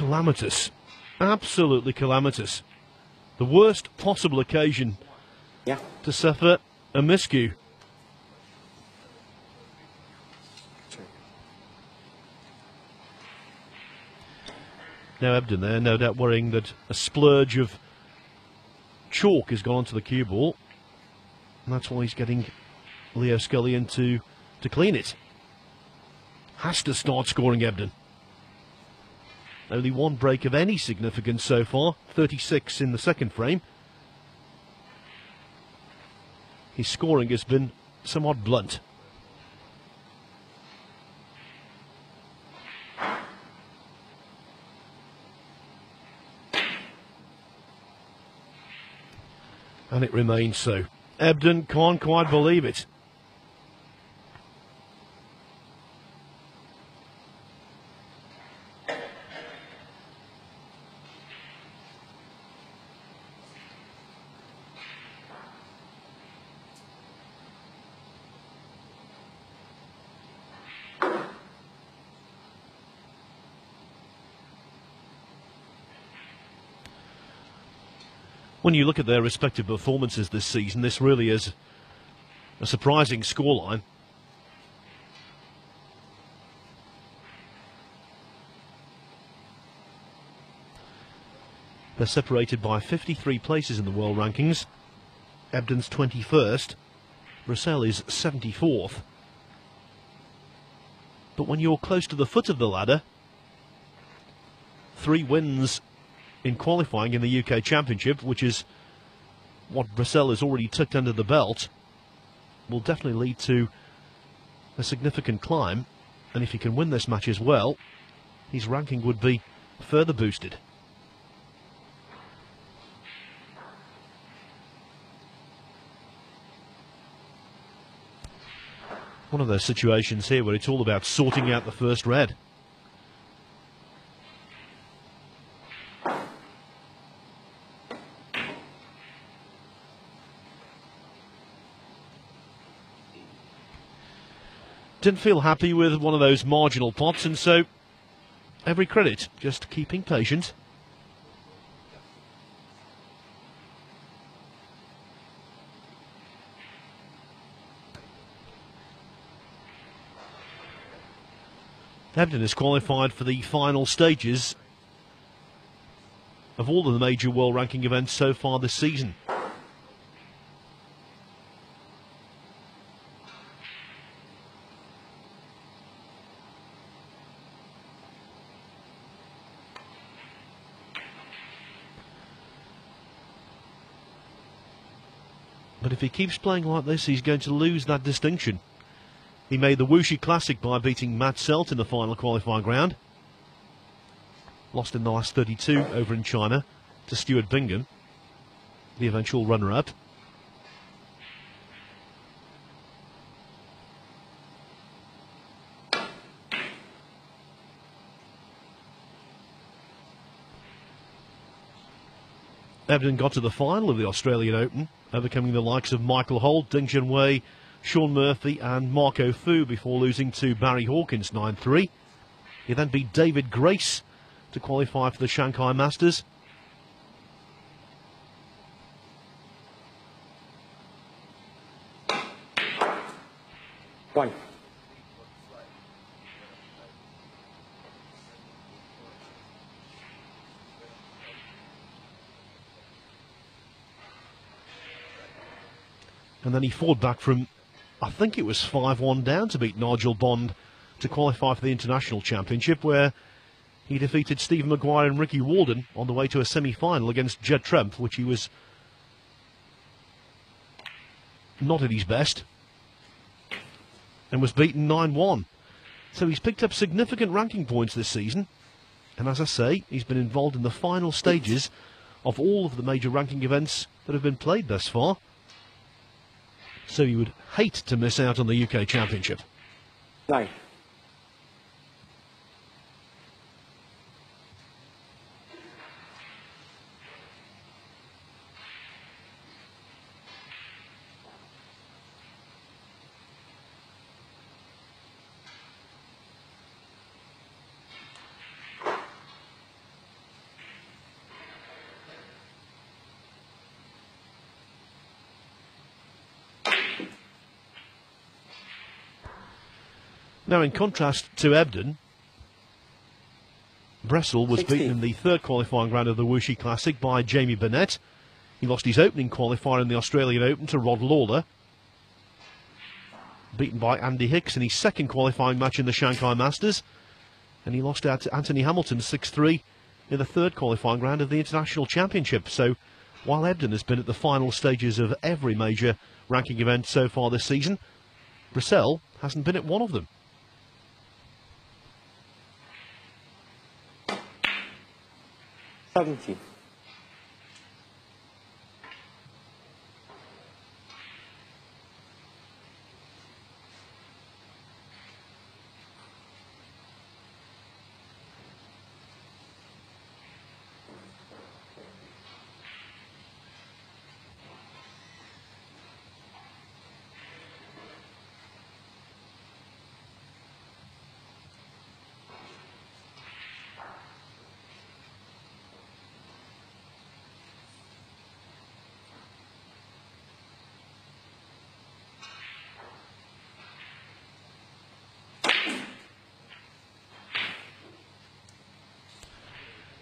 calamitous. Absolutely calamitous. The worst possible occasion to suffer a miscue. Now Ebdon there, no doubt worrying that a splurge of chalk has gone onto the cue ball. And that's why he's getting Leo Scullion to clean it. Has to start scoring, Ebdon. Only one break of any significance so far, 36 in the second frame. His scoring has been somewhat blunt. And it remains so. Ebdon can't quite believe it. When you look at their respective performances this season, this really is a surprising scoreline. They're separated by 53 places in the world rankings. Ebdon's 21st, Brecel is 74th. But when you're close to the foot of the ladder, 3 wins in qualifying in the UK Championship, which is what Brecel has already tucked under the belt, will definitely lead to a significant climb. And if he can win this match as well, his ranking would be further boosted. One of those situations here where it's all about sorting out the first red. Didn't feel happy with one of those marginal pots, and so every credit, just keeping patient. Ebdon is qualified for the final stages of all of the major world ranking events so far this season. But if he keeps playing like this, he's going to lose that distinction. He made the Wuxi Classic by beating Matt Selt in the final qualifying round. Lost in the last 32 over in China to Stuart Bingham, the eventual runner-up. Ebdon got to the final of the Australian Open, overcoming the likes of Michael Holt, Ding Junhui, Sean Murphy and Marco Fu before losing to Barry Hawkins 9-3. He then beat David Grace to qualify for the Shanghai Masters. One. And then he fought back from, I think it was 5-1 down to beat Nigel Bond to qualify for the International Championship, where he defeated Stephen Maguire and Ricky Walden on the way to a semi-final against Judd Trump, which he was not at his best, and was beaten 9-1. So he's picked up significant ranking points this season, and as I say, he's been involved in the final stages of all of the major ranking events that have been played thus far. So you would hate to miss out on the UK Championship. 9. Now, in contrast to Ebdon, Brecel was 16. beaten in the third qualifying round of the Wuxi Classic by Jamie Burnett. He lost his opening qualifier in the Australian Open to Rod Lawler, beaten by Andy Hicks in his second qualifying match in the Shanghai Masters, and he lost out to Anthony Hamilton 6-3 in the third qualifying round of the International Championship. So while Ebdon has been at the final stages of every major ranking event so far this season, Brecel hasn't been at one of them. Seventeen.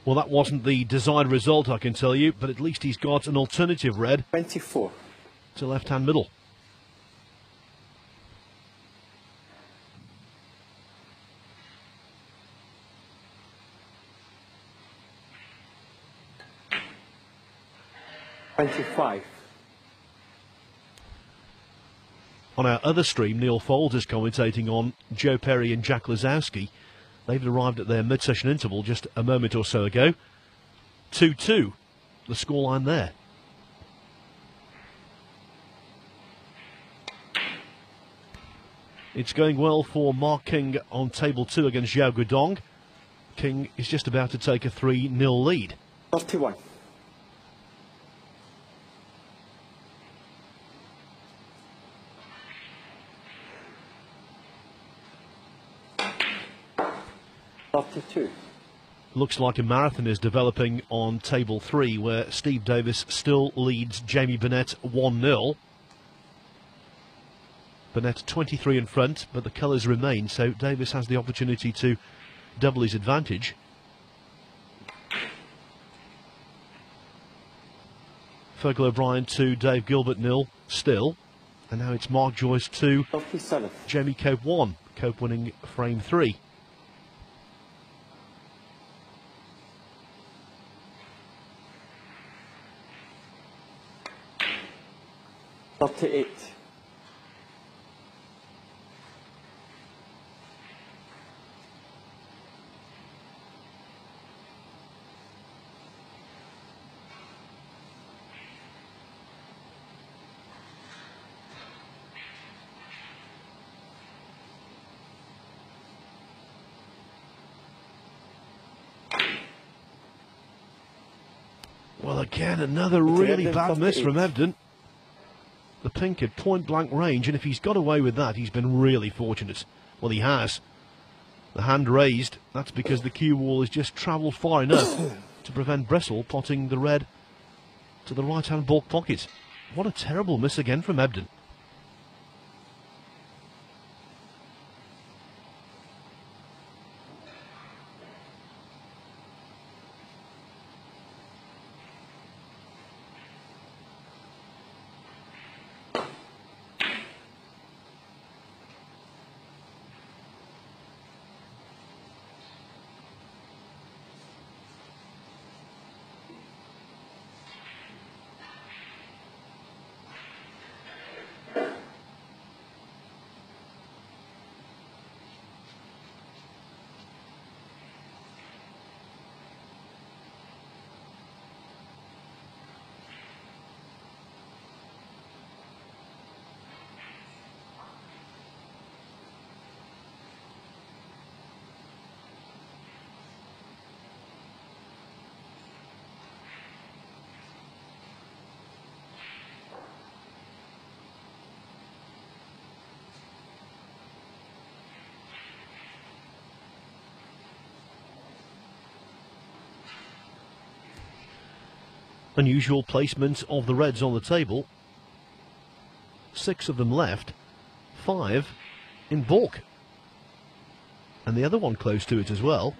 Well, that wasn't the desired result, I can tell you, but at least he's got an alternative red 24. to left-hand middle. On our other stream, Neil Fold is commentating on Joe Perry and Jack Lazowski. They've arrived at their mid-session interval just a moment or so ago. 2-2, the scoreline there. It's going well for Mark King on table 2 against Xiao Guodong. King is just about to take a 3-0 lead. 31. Looks like a marathon is developing on table 3, where Steve Davis still leads Jamie Burnett 1-0. Burnett 23 in front, but the colours remain, so Davis has the opportunity to double his advantage. Fergal O'Brien to Dave Gilbert 0 still, and now it's Mark Joyce 2, 57. Jamie Cope 1, Cope winning frame 3. 38. Well, again, another really bad miss from Ebdon. The pink at point-blank range, and if he's got away with that, he's been really fortunate. Well, he has. The hand raised, that's because the cue ball has just travelled far enough to prevent Brecel potting the red to the right-hand baulk pocket. What a terrible miss again from Ebdon. Unusual placement of the reds on the table. 6 of them left, 5 in baulk. and the other one close to it as well.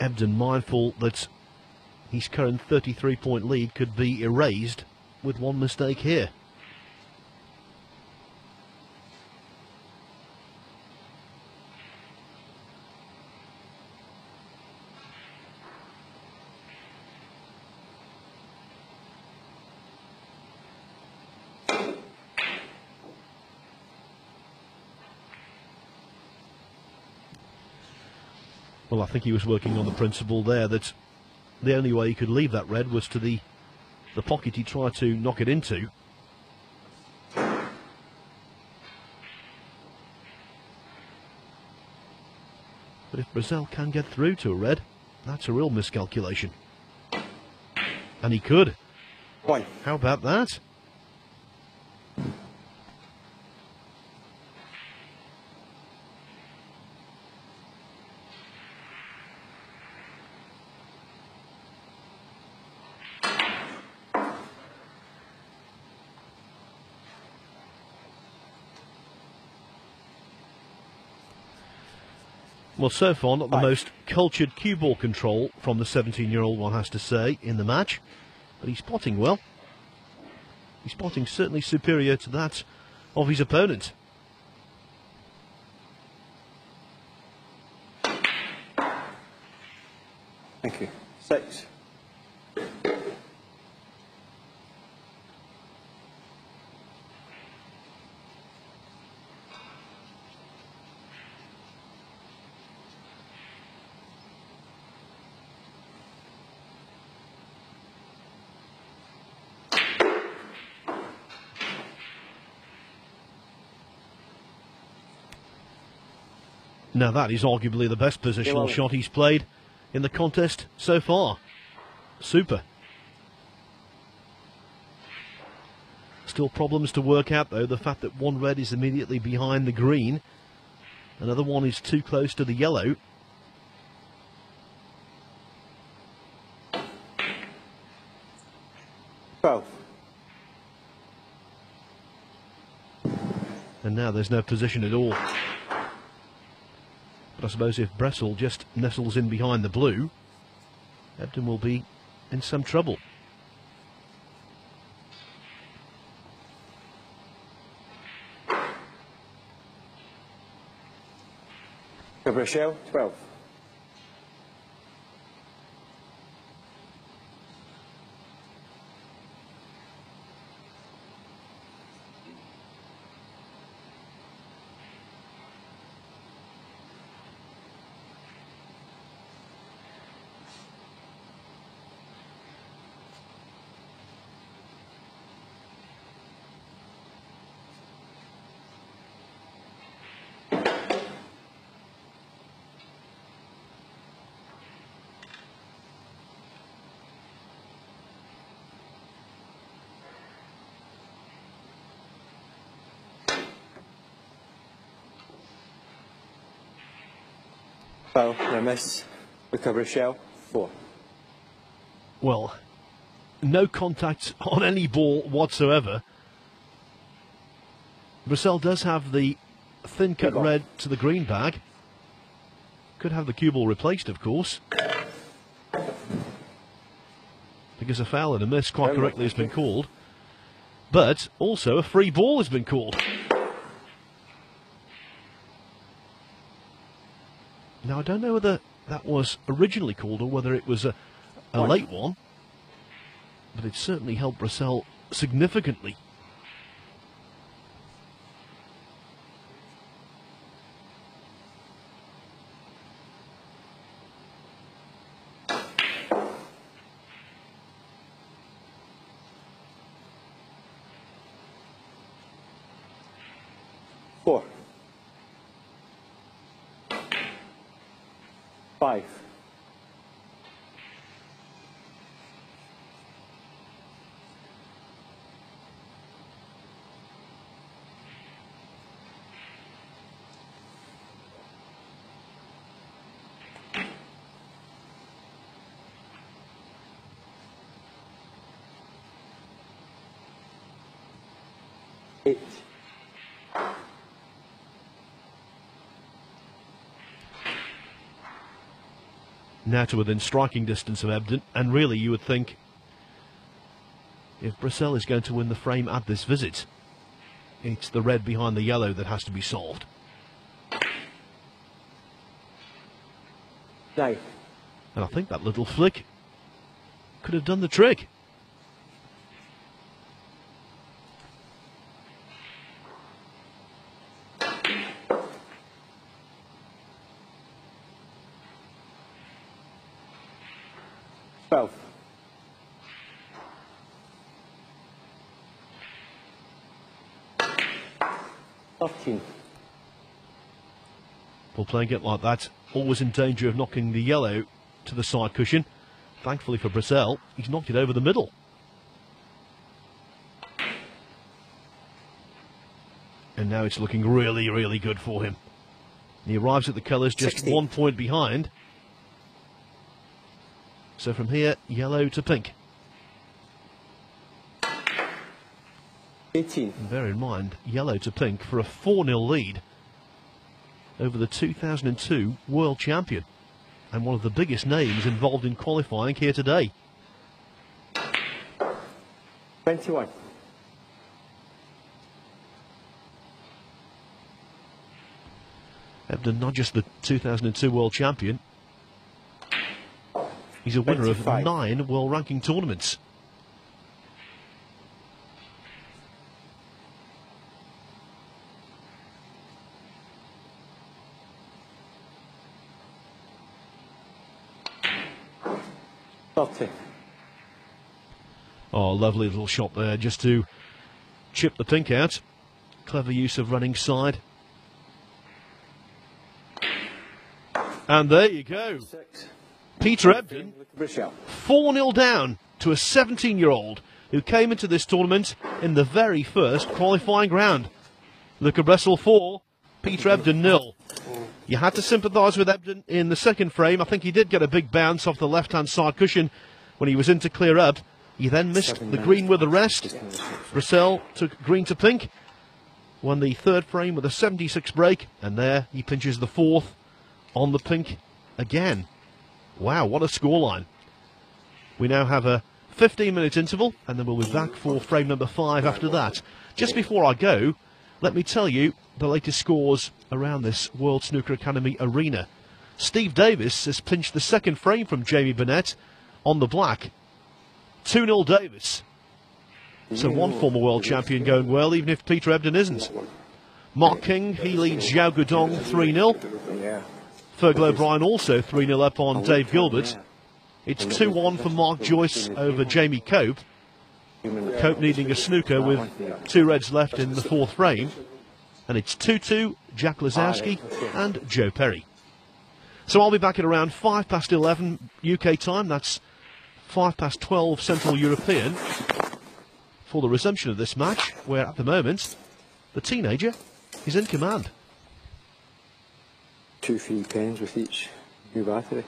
Ebdon mindful that his current 33-point lead could be erased with one mistake here. Well, I think he was working on the principle there that the only way he could leave that red was to the pocket he tried to knock it into. But if Brecel can get through to a red, that's a real miscalculation. And he could. One. How about that? Well, so far, not the most cultured cue ball control from the 17-year-old, one has to say, in the match. But he's spotting well. He's spotting certainly superior to that of his opponent. Thank you. 6. Now that is arguably the best positional shot he's played in the contest so far. Super. Still problems to work out though, the fact that one red is immediately behind the green, another one is too close to the yellow. Oh. And now there's no position at all. But I suppose if Brecel just nestles in behind the blue, Ebdon will be in some trouble. Luca Brecel, 12. Foul, no miss. Luca Brecel, 4. Well, no contact on any ball whatsoever. Brecel does have the thin cut red to the green bag. Could have the cue ball replaced, of course, because a foul and a miss quite correctly has been called. But also a free ball has been called. Now, I don't know whether that was originally called or whether it was a late one, but it certainly helped Brecel significantly. Four. 5. 8. Now to within striking distance of Ebdon, and really you would think if Brecel is going to win the frame at this visit, it's the red behind the yellow that has to be solved. 9. And I think that little flick could have done the trick. Twelve. 13. Well, playing it like that, always in danger of knocking the yellow to the side cushion. Thankfully for Brecel, he's knocked it over the middle. And now it's looking really, really good for him. He arrives at the colours just 16. 1 point behind. So from here, yellow to pink. 18. And bear in mind, yellow to pink for a 4-0 lead over the 2002 World Champion and one of the biggest names involved in qualifying here today. 21. Ebdon, not just the 2002 World Champion, he's a winner 25. of 9 world ranking tournaments. Oh, lovely little shot there just to chip the pink out. Clever use of running side. And there you go. 6. Peter Ebdon, Luca Brecel. 4-0 down to a 17-year-old who came into this tournament in the very first qualifying round. Luca Brecel 4, Peter Ebdon 0. You had to sympathise with Ebdon in the second frame. I think he did get a big bounce off the left-hand side cushion when he was in to clear up. He then missed the green with the rest. Brecel took green to pink, won the third frame with a 76 break, and there he pinches the fourth on the pink again. Wow, what a scoreline. We now have a 15-minute interval, and then we'll be back for frame number 5 after that. Just before I go, let me tell you the latest scores around this World Snooker Academy arena. Steve Davis has pinched the second frame from Jamie Burnett on the black. 2-0 Davis. So one former world champion going well, even if Peter Ebdon isn't. Mark King, he leads Zhao Gudong 3-0. Fergal O'Brien also 3-0 up on Dave Gilbert. It's 2-1 for Mark Joyce over Jamie Cope. Cope needing a snooker with 2 reds left in the fourth frame. And it's 2-2, Jack Lazowski and Joe Perry. So I'll be back at around 11:05 UK time. That's 12:05 Central European for the resumption of this match, where at the moment the teenager is in command. 2 free pens with each new battery.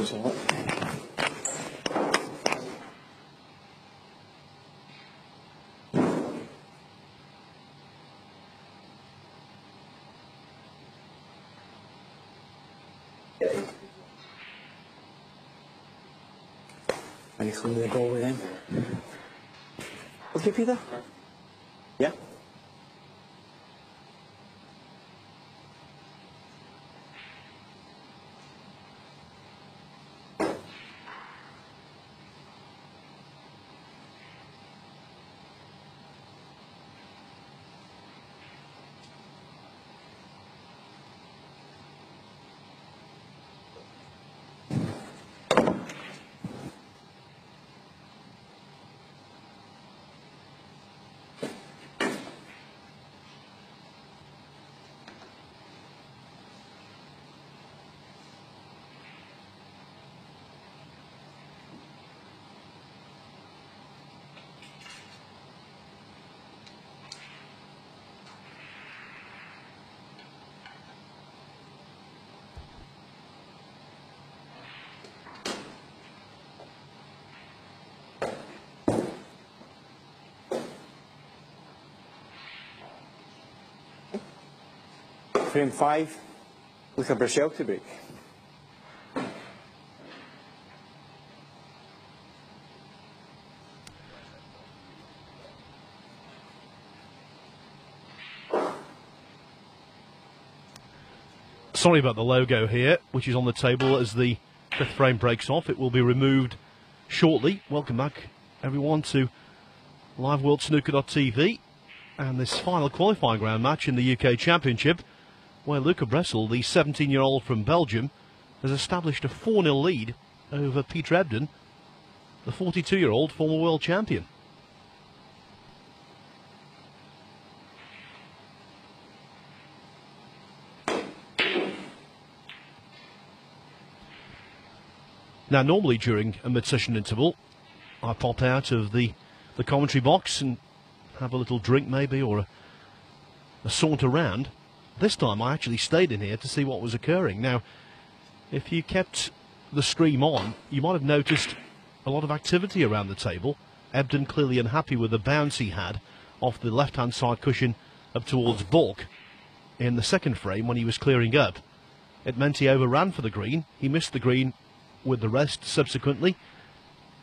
Thanks a lot. And you clean the goal with him. Okay, Peter? Yeah? Frame 5, Luca Brecel to break. Sorry about the logo here, which is on the table as the fifth frame breaks off. It will be removed shortly. Welcome back, everyone, to LiveWorldSnooker.tv and this final qualifying round match in the UK Championship, where Luca Brecel, the 17-year-old from Belgium, has established a 4-0 lead over Peter Ebdon, the 42-year-old former world champion. Now, normally during a mid-session interval, I pop out of the commentary box and have a little drink maybe, or a saunter round. This time I actually stayed in here to see what was occurring. Now, if you kept the stream on, you might have noticed a lot of activity around the table. Ebdon clearly unhappy with the bounce he had off the left-hand side cushion up towards baulk in the second frame when he was clearing up. It meant he overran for the green. He missed the green with the rest subsequently,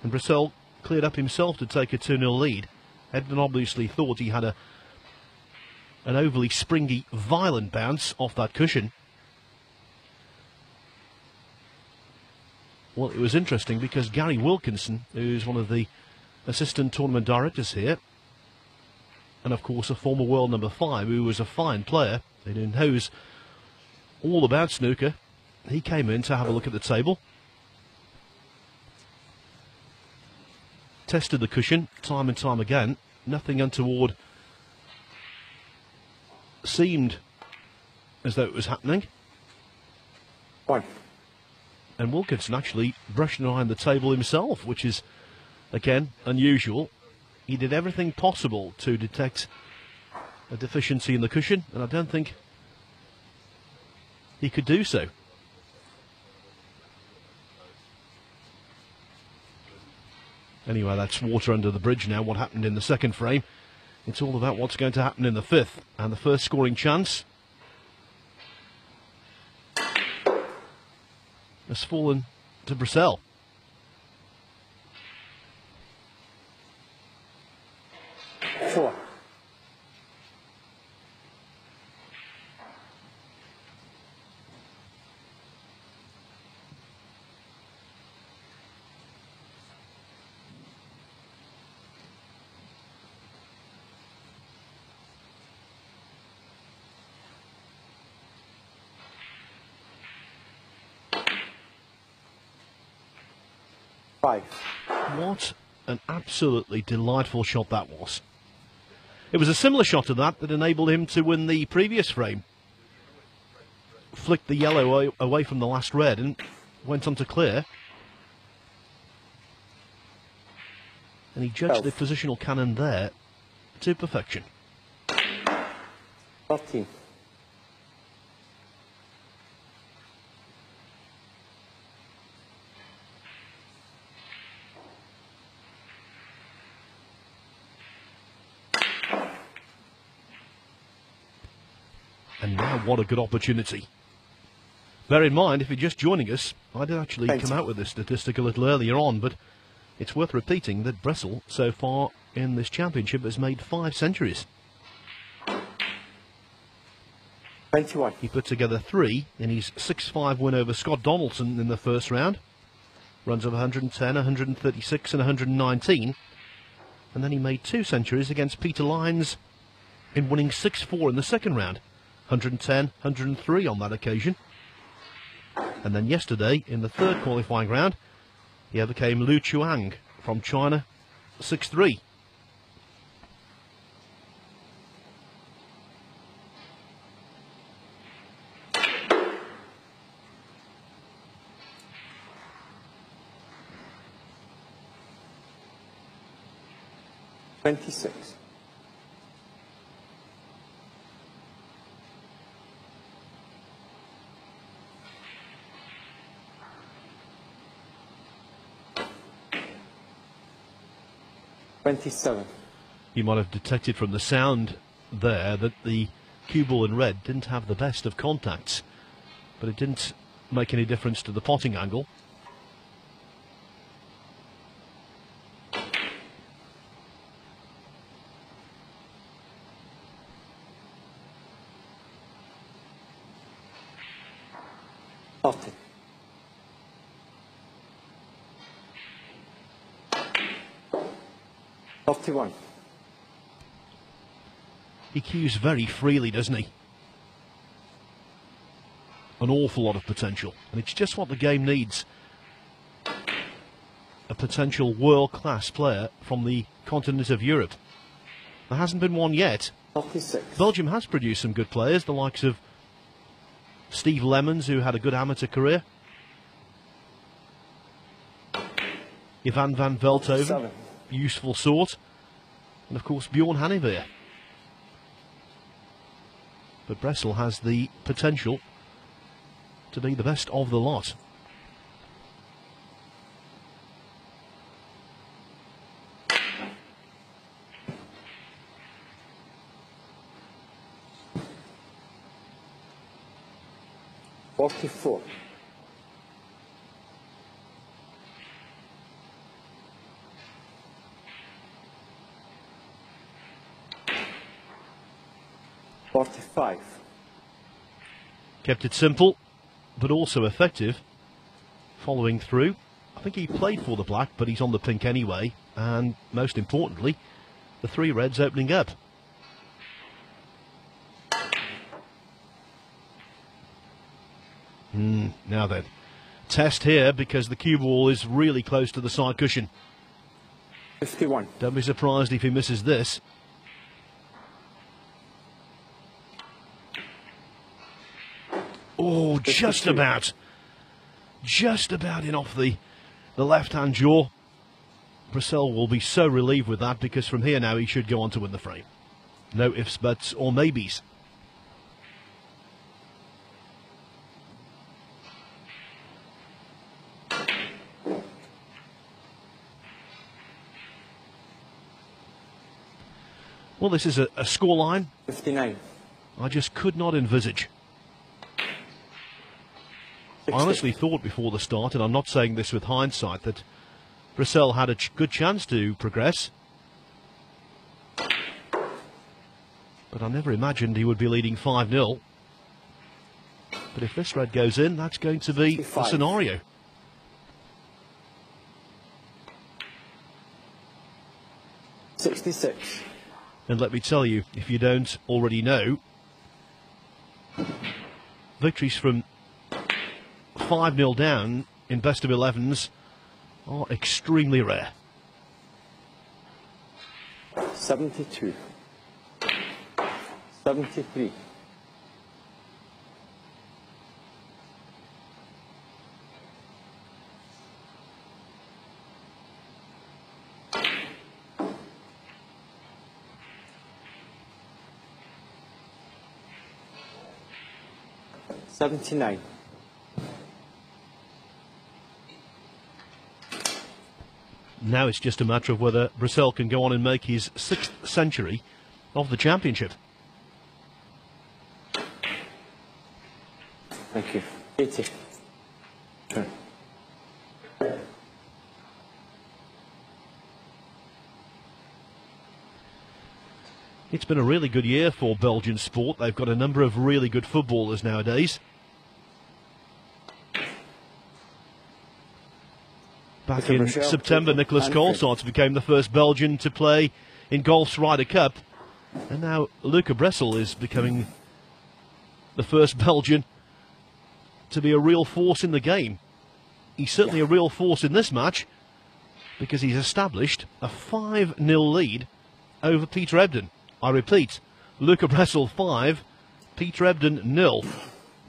and Brecel cleared up himself to take a 2-0 lead. Ebdon obviously thought he had an overly springy, violent bounce off that cushion. Well, it was interesting because Gary Wilkinson, who's one of the assistant tournament directors here, and of course a former world number 5, who was a fine player and who knows all about snooker, he came in to have a look at the table, tested the cushion time and time again. Nothing untoward seemed as though it was happening. One. And Wilkinson actually brushed behind the table himself, which is, again, unusual. He did everything possible to detect a deficiency in the cushion, and I don't think he could do so. Anyway, that's water under the bridge now, what happened in the second frame. It's all about what's going to happen in the fifth. And the first scoring chance has fallen to Brecel. Four. Five. What an absolutely delightful shot that was. It was a similar shot to that enabled him to win the previous frame. Flicked the yellow away from the last red and went on to clear. And he judged the positional cannon there to perfection. 13. And now what a good opportunity. Bear in mind, if you're just joining us, I did actually come out with this statistic a little earlier on, but it's worth repeating that Brecel, so far in this championship, has made 5 centuries. 21. He put together 3 in his 6-5 win over Scott Donaldson in the first round. Runs of 110, 136 and 119. And then he made 2 centuries against Peter Lyons in winning 6-4 in the second round. 110, 103 on that occasion. And then yesterday, in the third qualifying round, he overcame Lu Chuang from China, 6-3. $26. $27. You might have detected from the sound there that the cue ball in red didn't have the best of contacts, but it didn't make any difference to the potting angle. Potting. $51. He cues very freely, doesn't he? An awful lot of potential, and it's just what the game needs. A potential world-class player from the continent of Europe. There hasn't been one yet. 46. Belgium has produced some good players, the likes of Steve Lemons, who had a good amateur career. Ivan van Veldhoven, 47. useful sort. And of course Bjorn Hanneveer. But Brecel has the potential to be the best of the lot. $44. $45. Kept it simple, but also effective. Following through. I think he played for the black, but he's on the pink anyway. And most importantly, the 3 reds opening up. Now then, test here because the cue ball is really close to the side cushion. 51. Don't be surprised if he misses this. Oh, just about in off the left-hand jaw. Brecel will be so relieved with that because from here now he should go on to win the frame. No ifs, buts or maybes. Well, this is a scoreline 59. I just could not envisage. 60. I honestly thought before the start, and I'm not saying this with hindsight, that Brecel had a good chance to progress. But I never imagined he would be leading 5-0. But if this red goes in, that's going to be 65. the scenario. $66. And let me tell you, if you don't already know, victories from 5-0 down in best of 11s are extremely rare. 72. 73. $79. Now it's just a matter of whether Brecel can go on and make his 6th century of the championship. Thank you. 80. Turn. It's been a really good year for Belgian sport. They've got a number of really good footballers nowadays. Back in September, Nicholas Colsaerts became the first Belgian to play in golf's Ryder Cup. And now Luca Brecel is becoming the first Belgian to be a real force in the game. He's certainly a real force in this match because he's established a 5-0 lead over Peter Ebdon. I repeat, Luca Brecel 5, Peter Ebdon 0.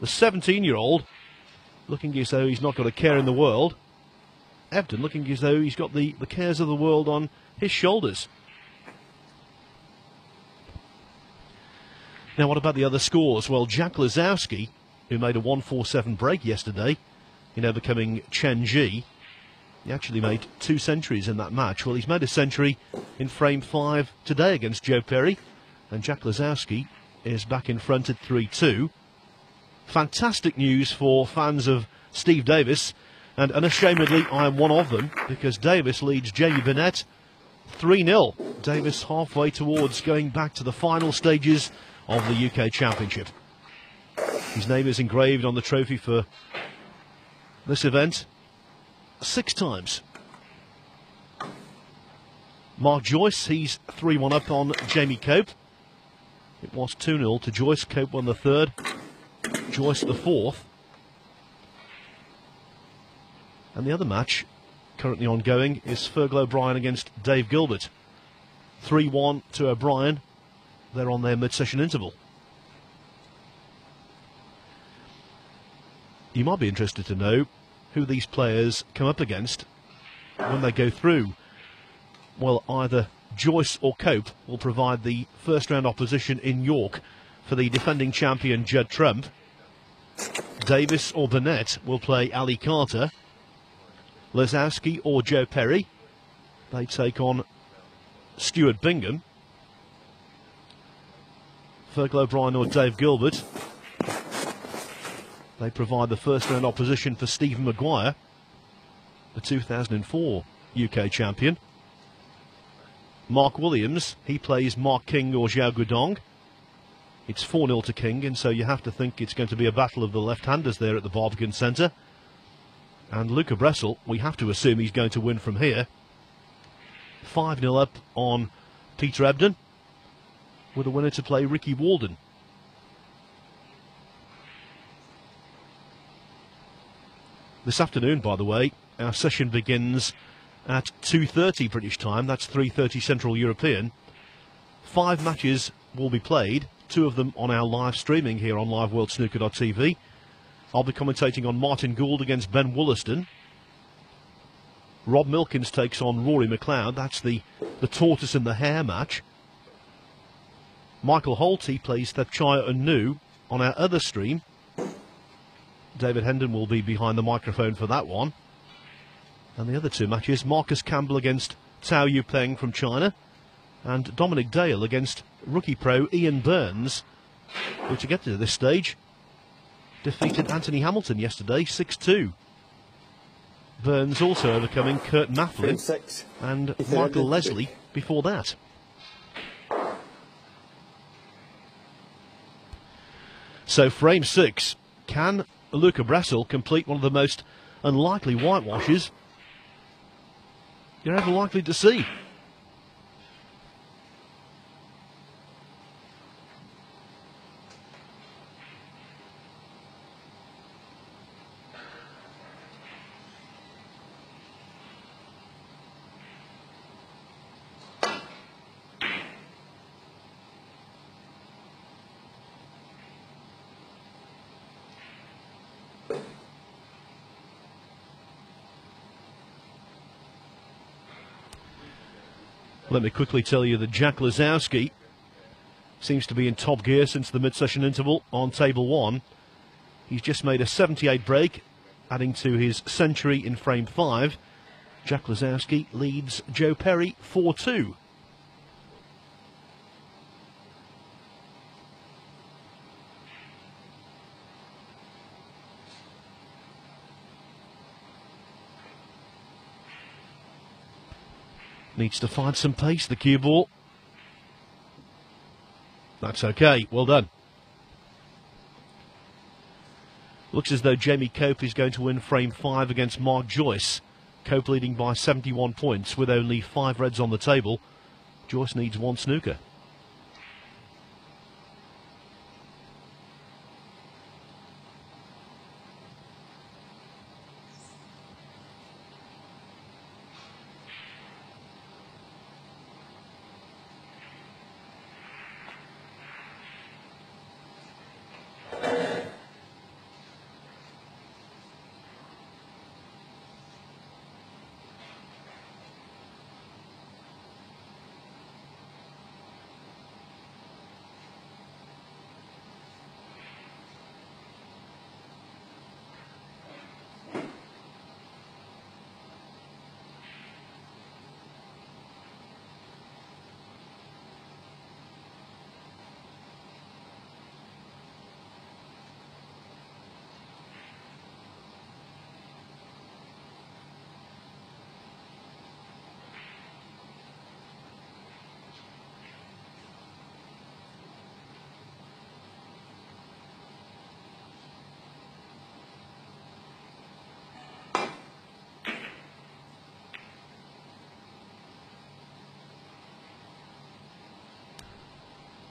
The 17-year-old looking as though he's not got a care in the world. Ebdon looking as though he's got the cares of the world on his shoulders. Now, what about the other scores? Well, Jack Lazowski, who made a 147 break yesterday in overcoming Chen Ji, he actually made 2 centuries in that match. Well, he's made a century in frame 5 today against Joe Perry, and Jack Lazowski is back in front at 3-2. Fantastic news for fans of Steve Davis, and unashamedly I am one of them, because Davis leads Jamie Burnett 3-0. Davis halfway towards going back to the final stages of the UK Championship. His name is engraved on the trophy for this event 6 times. Mark Joyce, he's 3-1 up on Jamie Cope. It was 2-0 to Joyce. Cope won the 3rd, Joyce the 4th. And the other match currently ongoing is Fergal O'Brien against Dave Gilbert. 3-1 to O'Brien. They're on their mid-session interval. You might be interested to know who these players come up against when they go through. Well, either Joyce or Cope will provide the first-round opposition in York for the defending champion Judd Trump. Davis or Burnett will play Ali Carter. Lazowski or Joe Perry, they take on Stuart Bingham. Fergal O'Brien or Dave Gilbert, they provide the first-round opposition for Stephen Maguire, the 2004 UK champion. Mark Williams, he plays Mark King or Zhao Guodong. It's 4-0 to King, and so you have to think it's going to be a battle of the left-handers there at the Barbican Centre. And Luca Brecel, we have to assume he's going to win from here. 5-0 up on Peter Ebdon, with a winner to play Ricky Walden. This afternoon, by the way, our session begins at 2:30 British time. That's 3:30 Central European. 5 matches will be played, 2 of them on our live streaming here on liveworldsnooker.tv. I'll be commentating on Martin Gould against Ben Wollaston. Rob Milkins takes on Rory McLeod. That's the tortoise and the hare match. Michael Holty plays Thepchaya Anu on our other stream. David Hendon will be behind the microphone for that one. And the other 2 matches, Marcus Campbell against Tao Yupeng from China, and Dominic Dale against rookie pro Ian Burns, who, to get to this stage, defeated Anthony Hamilton yesterday 6-2. Burns also overcoming Kurt Mafflin and Michael Leslie before that. So frame 6, can Luca Brecel complete one of the most unlikely whitewashes you're ever likely to see? Let me quickly tell you that Jack Lazowski seems to be in top gear since the mid-session interval on table 1. He's just made a 78 break, adding to his century in frame 5. Jack Lazowski leads Joe Perry 4-2. Needs to find some pace, the cue ball. That's okay, well done. Looks as though Jamie Cope is going to win frame 5 against Mark Joyce. Cope leading by 71 points with only 5 reds on the table. Joyce needs 1 snooker.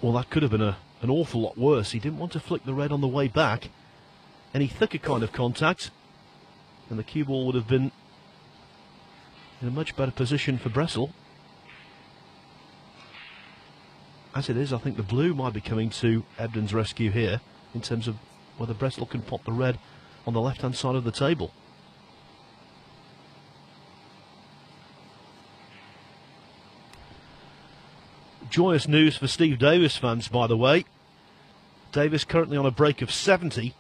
Well, that could have been an awful lot worse. He didn't want to flick the red on the way back. Any thicker kind of contact, and the cue ball would have been in a much better position for Brecel. As it is, I think the blue might be coming to Ebdon's rescue here, in terms of whether Brecel can pop the red on the left-hand side of the table. Joyous news for Steve Davis fans, by the way. Davis currently on a break of 70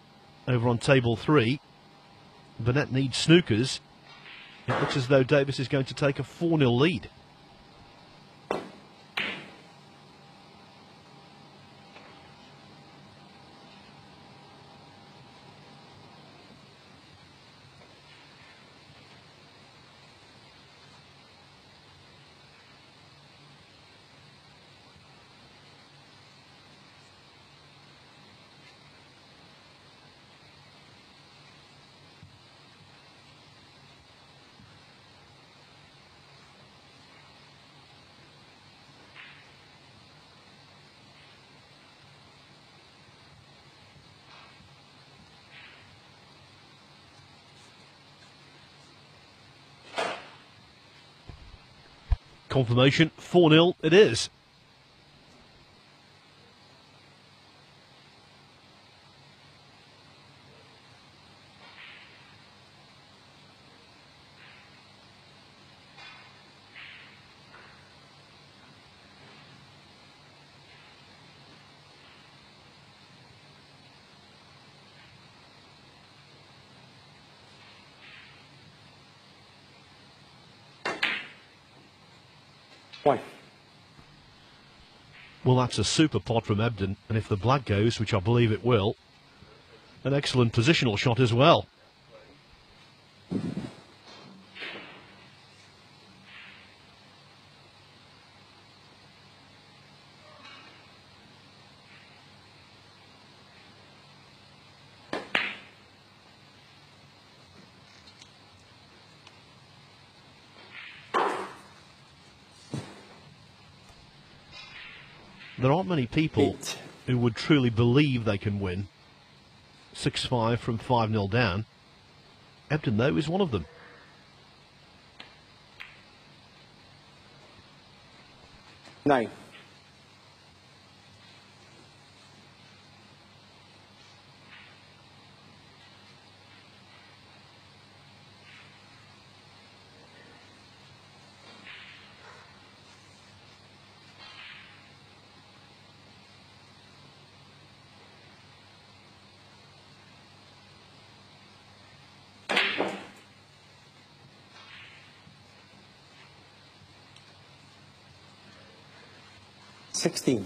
over on table 3. Burnett needs snookers. It looks as though Davis is going to take a 4-0 lead. Confirmation, 4-0 it is. One. Well, that's a super pot from Ebdon, and if the black goes, which I believe it will, an excellent positional shot as well. There aren't many people who would truly believe they can win 6-5 from 5-0 down. Ebdon, though, is one of them. Nine. $16.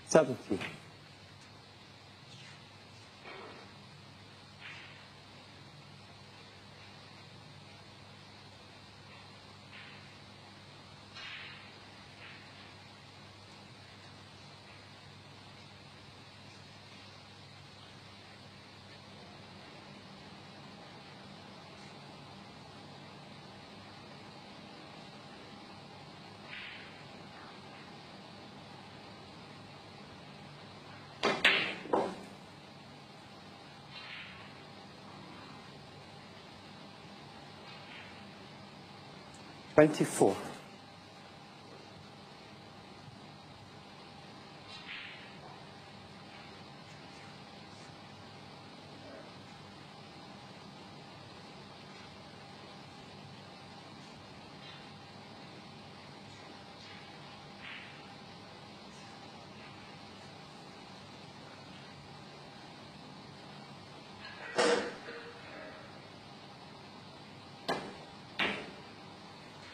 70. 24.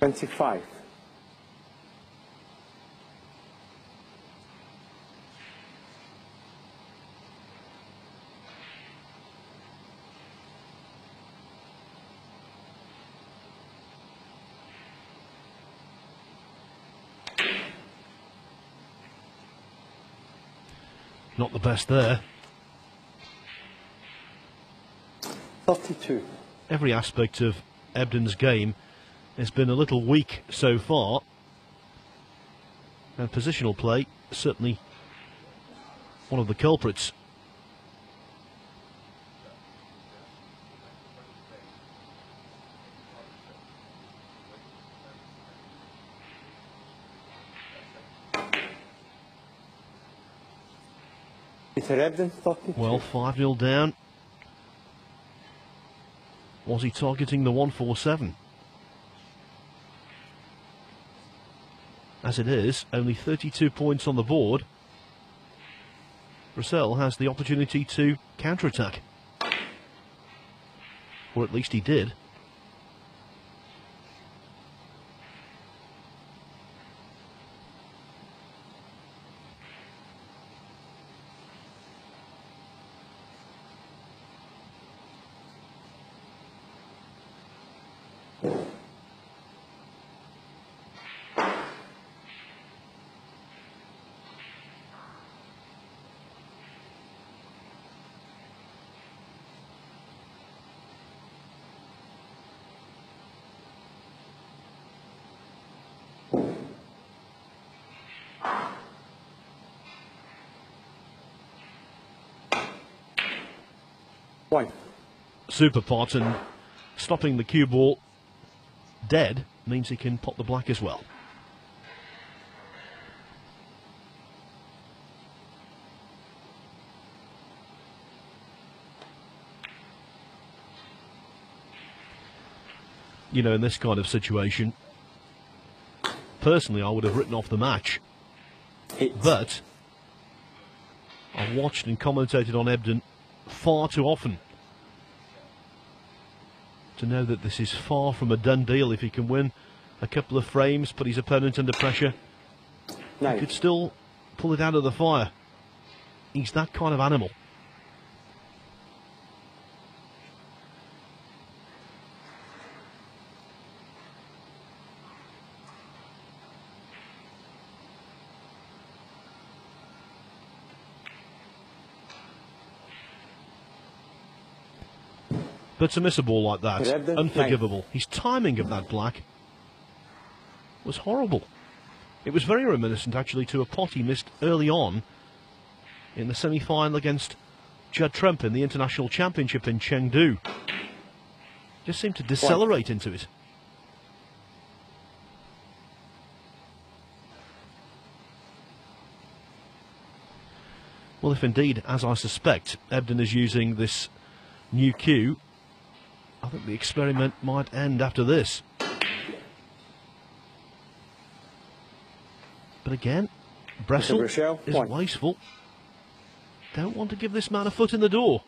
$25. Not the best there. 32. Every aspect of Ebdon's game has been a little weak so far, and positional play certainly one of the culprits. Peter Ebdon, 32. Well, 5-0 down. Was he targeting the 147? As it is, only 32 points on the board. Brecel has the opportunity to counter-attack. Or at least he did. One. Super pot, and stopping the cue ball dead means he can pot the black as well. You know, in this kind of situation, personally I would have written off the match. But I've watched and commentated on Ebdon far too often to know that this is far from a done deal. If he can win a couple of frames, put his opponent under pressure, he could still pull it out of the fire. He's that kind of animal. But to miss a ball like that, unforgivable. His timing of that black was horrible. It was very reminiscent, actually, to a pot he missed early on in the semi-final against Judd Trump in the International Championship in Chengdu. Just seemed to decelerate into it. Well, if indeed, as I suspect, Ebdon is using this new cue, I think the experiment might end after this. But again, Brecel is wasteful. Don't want to give this man a foot in the door.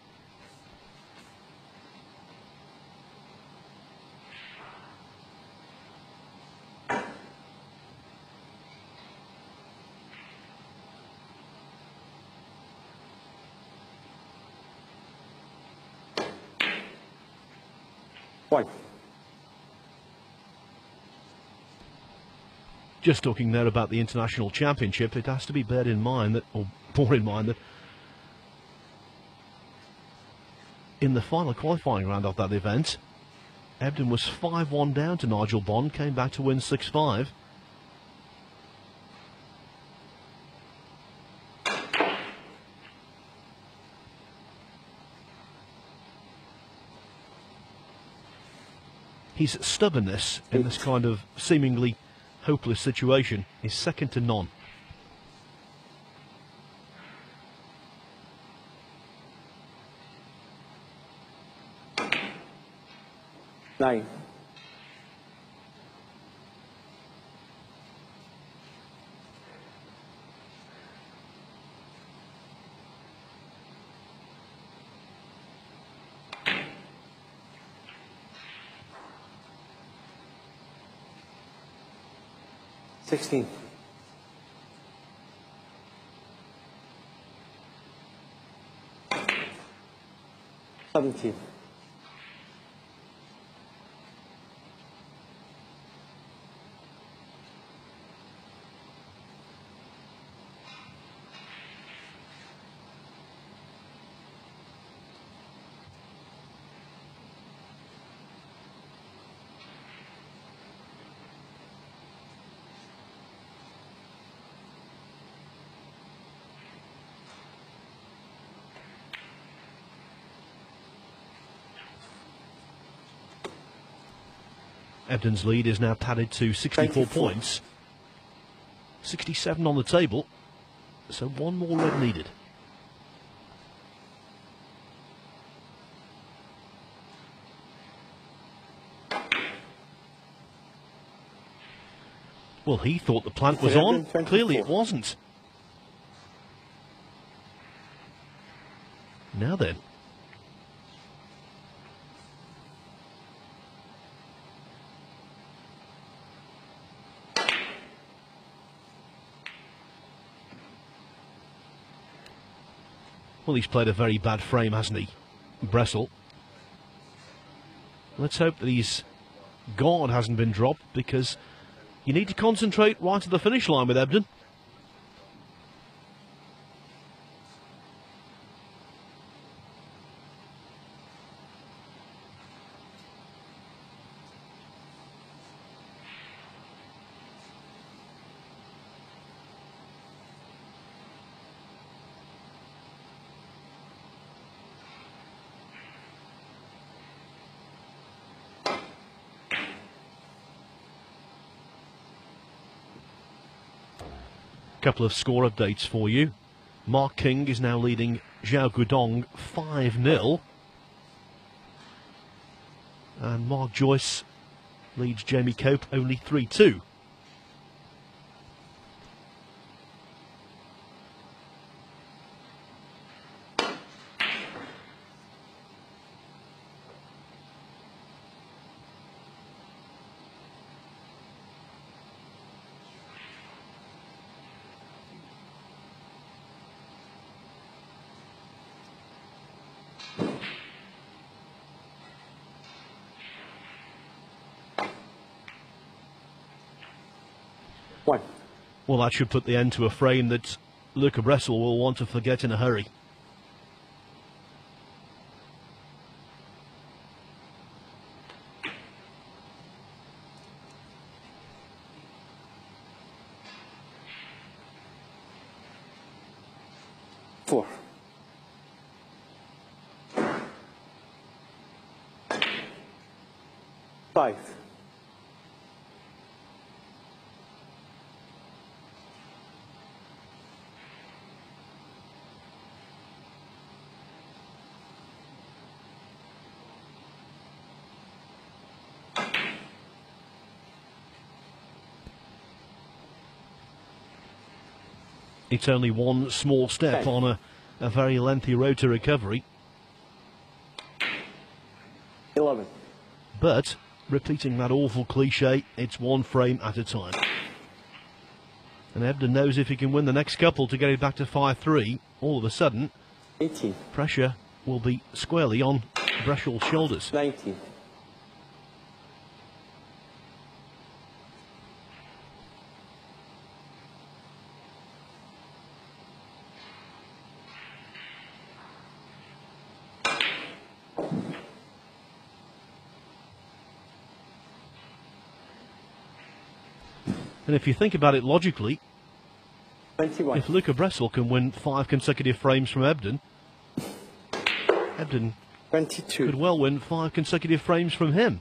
1. Just talking there about the International Championship, it has to be borne in mind that in the final qualifying round of that event, Ebdon was 5-1 down to Nigel Bond, came back to win 6-5. His stubbornness in this kind of seemingly hopeless situation is second to none. Nine. Sixteen. 17. Ebdon's lead is now padded to 64 points. 67 on the table, so one more red needed. Well, he thought the plant was on. Clearly it wasn't. Now then. Well, he's played a very bad frame, hasn't he, Brecel? Let's hope that his guard hasn't been dropped, because you need to concentrate right to the finish line with Ebdon. Couple of score updates for you. Mark King is now leading Zhao Guodong 5-0. And Mark Joyce leads Jamie Cope only 3-2. One. Well, that should put the end to a frame that Luca Brecel will want to forget in a hurry. Four. 5. 'It's only one small step on a very lengthy road to recovery. 11. But, repeating that awful cliche, it's one frame at a time. And Ebdon knows if he can win the next couple to get it back to 5-3, all of a sudden, 18. pressure will be squarely on Brecel's shoulders. 19. And if you think about it logically, 21. if Luca Brecel can win 5 consecutive frames from Ebdon, Ebdon 22. could well win 5 consecutive frames from him.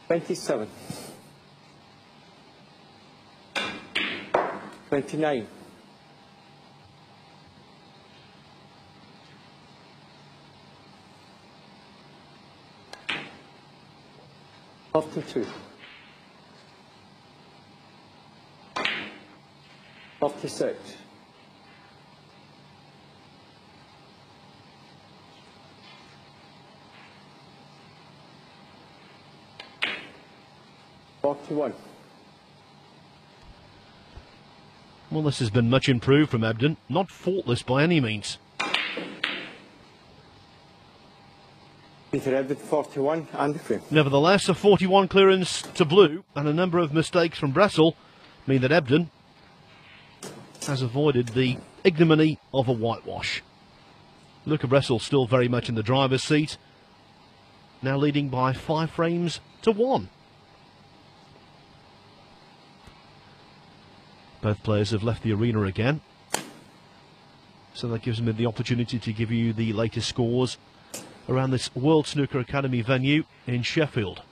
$27. 29. 52. 56. 41. Well, this has been much improved from Ebdon. Not faultless by any means. Peter Ebdon 41 and the frame. Nevertheless, a 41 clearance to blue and a number of mistakes from Brecel mean that Ebdon has avoided the ignominy of a whitewash. Luca Brecel still very much in the driver's seat, now leading by 5 frames to 1. Both players have left the arena again, so that gives me the opportunity to give you the latest scores around this World Snooker Academy venue in Sheffield.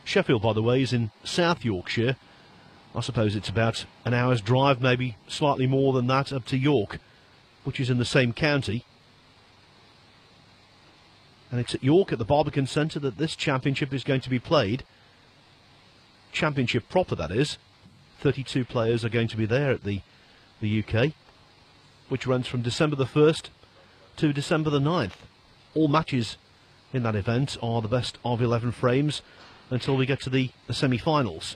Sheffield, by the way, is in South Yorkshire. I suppose it's about an hour's drive, maybe slightly more than that, up to York, which is in the same county. And it's at York, at the Barbican Centre, that this championship is going to be played. Championship proper, that is. 32 players are going to be there at the UK, which runs from December the 1st to December the 9th. All matches in that event are the best of 11 frames until we get to the semi-finals.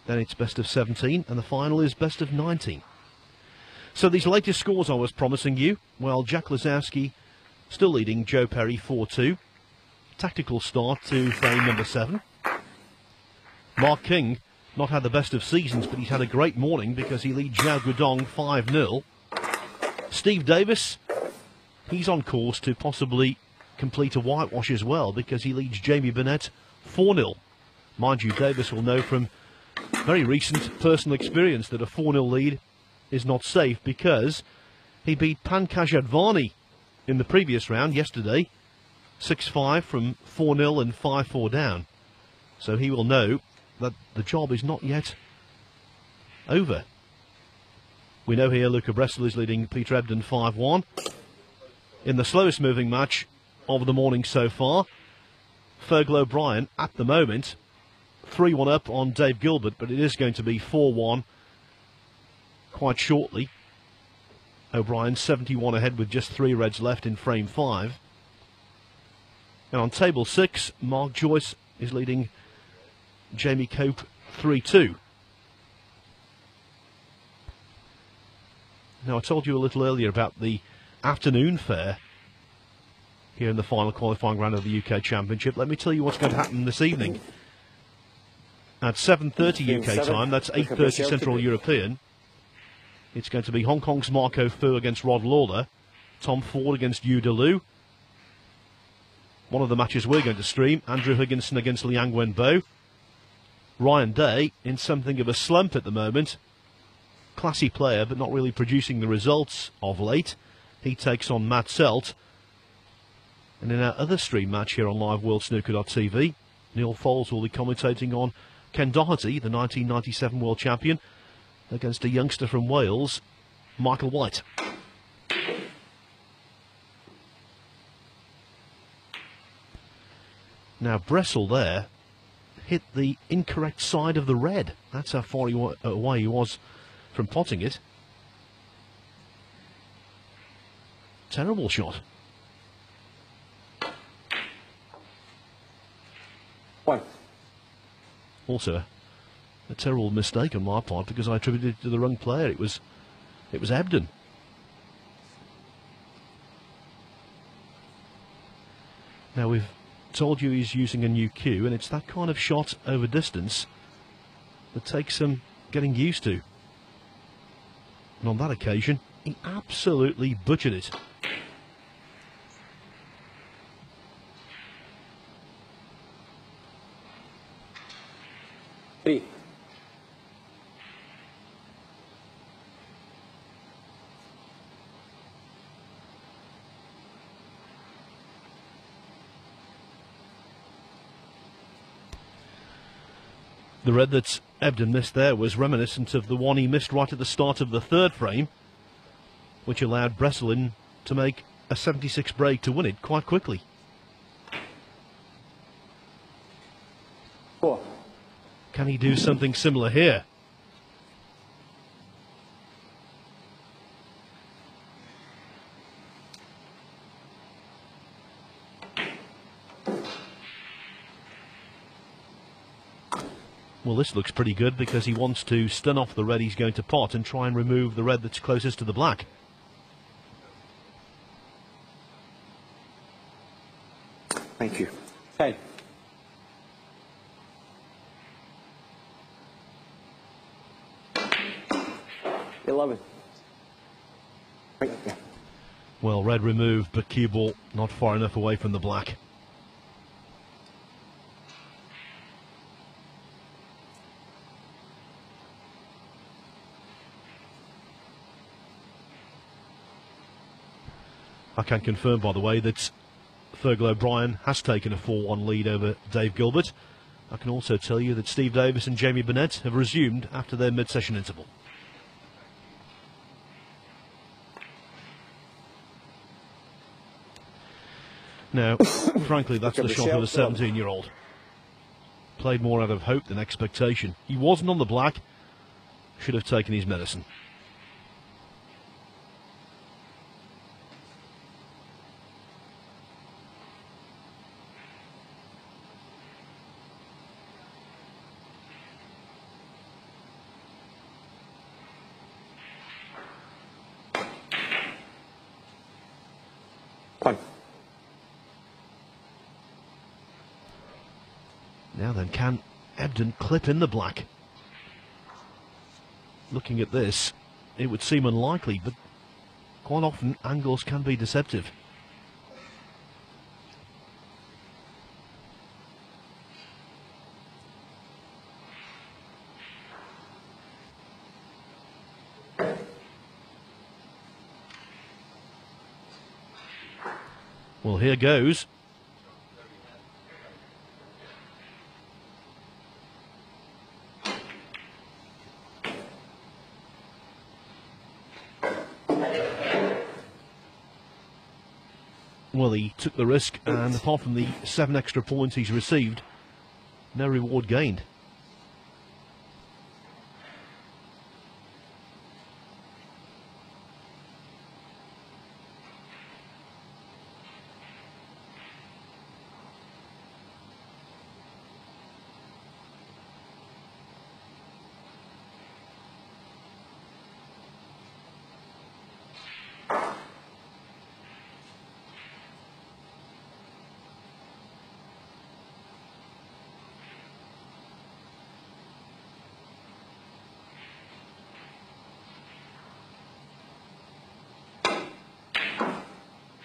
Then it's best of 17 and the final is best of 19. So these latest scores I was promising you, well, Jack Lazowski still leading Joe Perry 4-2. Tactical start to frame number 7. Mark King not had the best of seasons, but he's had a great morning because he leads Zhao Guodong 5-0. Steve Davis, he's on course to possibly complete a whitewash as well because he leads Jamie Burnett 4-0. Mind you, Davis will know from very recent personal experience that a 4-0 lead is not safe because he beat Pankaj Advani in the previous round yesterday, 6-5 from 4-0 and 5-4 down. So he will know that the job is not yet over. We know here Luca Brecel is leading Peter Ebdon 5-1. In the slowest moving match of the morning so far, Fergal O'Brien at the moment 3-1 up on Dave Gilbert, but it is going to be 4-1 quite shortly. O'Brien 71 ahead with just 3 reds left in frame 5. And on table 6, Mark Joyce is leading Jamie Cope 3-2. Now, I told you a little earlier about the afternoon fair here in the final qualifying round of the UK Championship. Let me tell you what's going to happen this evening. At 7:30 UK time, that's 8:30 Central European, it's going to be Hong Kong's Marco Fu against Rod Lawler, Tom Ford against Yu Delu. One of the matches we're going to stream, Andrew Higginson against Liang Wenbo. Ryan Day in something of a slump at the moment. Classy player, but not really producing the results of late. He takes on Matt Selt. And in our other stream match here on LiveWorldSnooker.tv, Neil Foles will be commentating on Ken Doherty, the 1997 world champion, against a youngster from Wales, Michael White. Now, Brecel there hit the incorrect side of the red. That's how far away he was from potting it. Terrible shot. 1. Also, a terrible mistake on my part because I attributed it to the wrong player. It was Ebdon. Now, we've told you he's using a new cue, and it's that kind of shot over distance that takes some getting used to. And on that occasion, he absolutely butchered it. Three. The red that Ebdon missed there was reminiscent of the one he missed right at the start of the third frame, which allowed Brecel to make a 76 break to win it quite quickly. 4. Can he do something similar here? Well, this looks pretty good because he wants to stun off the red he's going to pot and try and remove the red that's closest to the black. Thank you. 10. $11. Right. Yeah. Well, red removed, but cue ball not far enough away from the black. I can confirm, by the way, that Fergal O'Brien has taken a 4-1 lead over Dave Gilbert. I can also tell you that Steve Davis and Jamie Burnett have resumed after their mid-session interval. Now, frankly, that's the shot of a 17-year-old. Played more out of hope than expectation. He wasn't on the black. Should have taken his medicine. One. Now then, can Ebdon clip in the black? Looking at this, it would seem unlikely, but quite often angles can be deceptive. Well, here goes. Well, he took the risk, and apart from the 7 extra points he's received, no reward gained.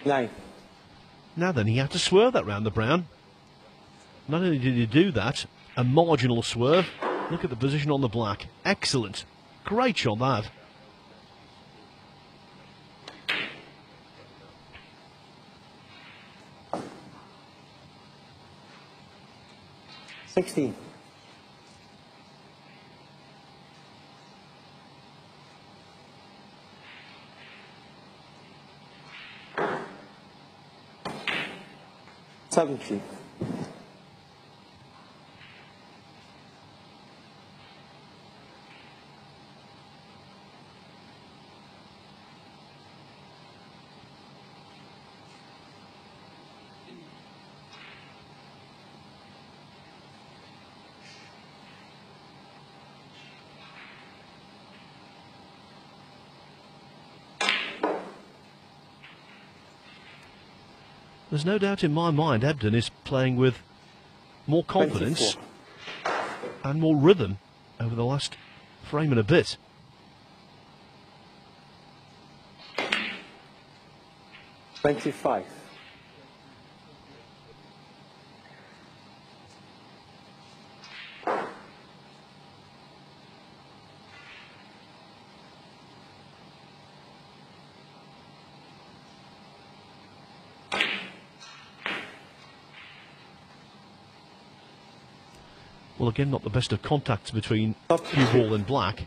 Nine. Now then, he had to swerve that round the brown. Not only did he do that, a marginal swerve. Look at the position on the black. Excellent. Great shot, that. $16. $17. There's no doubt in my mind Ebdon is playing with more confidence 24. and more rhythm over the last frame and a bit. 25. Well, again, not the best of contacts between Cue Ball and Black.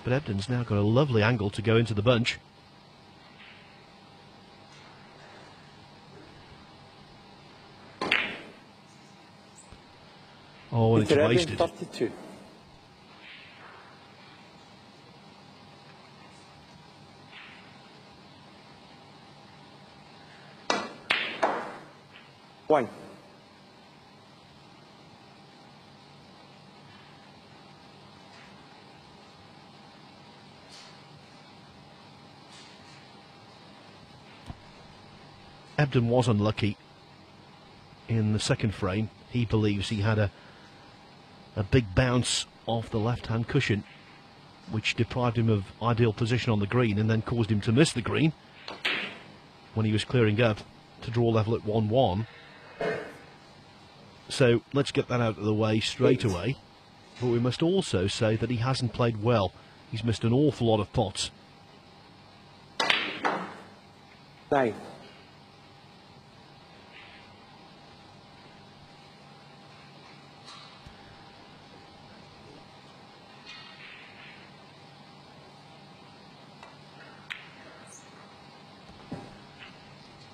But Ebdon's now got a lovely angle to go into the bunch. Oh, and it's wasted. 32. One. Ebdon was unlucky in the second frame. He believes he had a big bounce off the left-hand cushion, which deprived him of ideal position on the green and then caused him to miss the green when he was clearing up to draw level at 1-1. So let's get that out of the way straight away. But we must also say that he hasn't played well. He's missed an awful lot of pots. 9.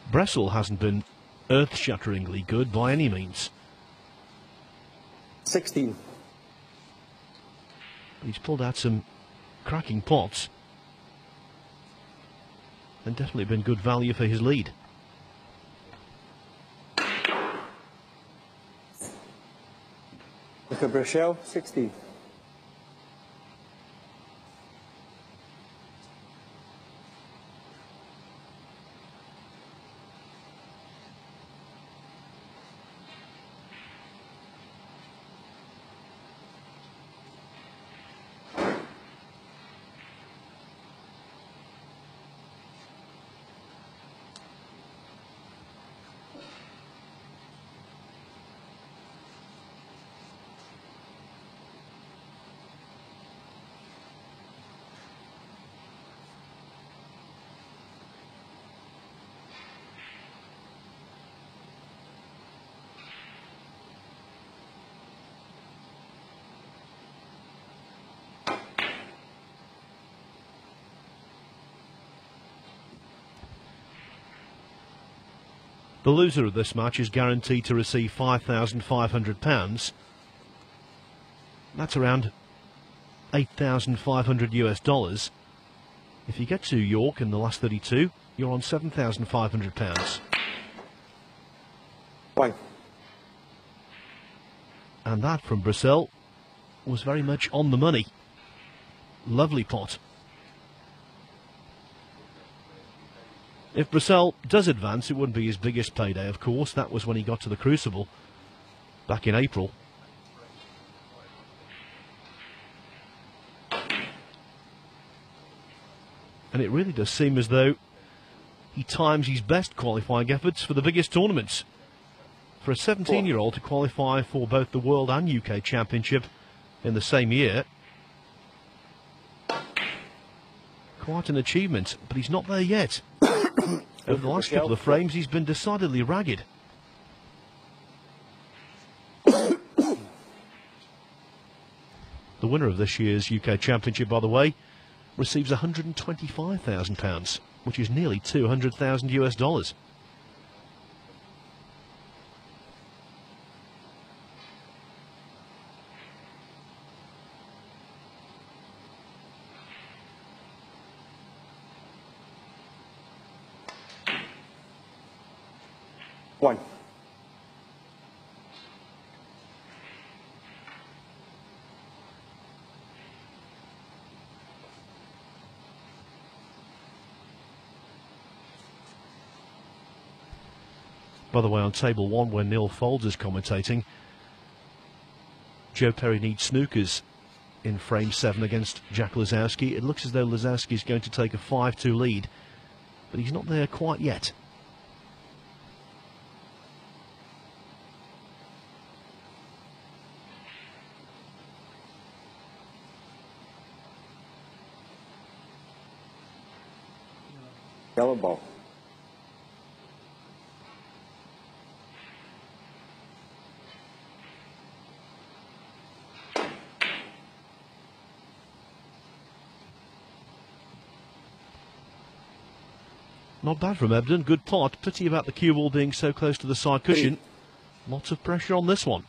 Brecel hasn't been earth-shatteringly good by any means. 16. He's pulled out some cracking pots and definitely been good value for his lead. Luca Brecel, 16. The loser of this match is guaranteed to receive £5,500. That's around $8,500 US. If you get to York in the last 32, you're on £7,500. 1. And that from Brecel was very much on the money. Lovely pot. If Brecel does advance, it wouldn't be his biggest payday, of course. That was when he got to the Crucible back in April. And it really does seem as though he times his best qualifying efforts for the biggest tournaments. For a 17-year-old to qualify for both the World and UK Championship in the same year, quite an achievement, but he's not there yet. Over the last couple of frames, he's been decidedly ragged. The winner of this year's UK Championship, by the way, receives £125,000, which is nearly $200,000 US. One. By the way, on table 1, where Neil Folds is commentating, Joe Perry needs snookers in frame 7 against Jack Lazowski. It looks as though Lazowski is going to take a 5-2 lead but he's not there quite yet. Yellow ball. Not bad from Ebdon, good pot. Pity about the cue ball being so close to the side cushion. Lots of pressure on this one.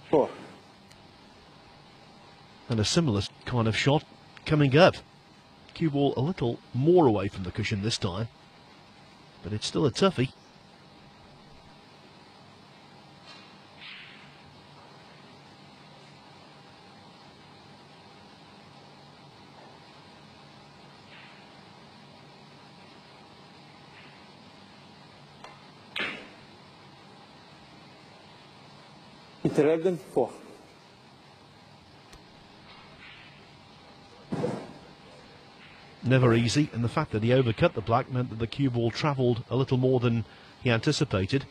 Four. And a similar kind of shot coming up. Cue ball a little more away from the cushion this time, but it's still a toughie. Ebdon, 4. Never easy, and the fact that he overcut the black meant that the cue ball travelled a little more than he anticipated,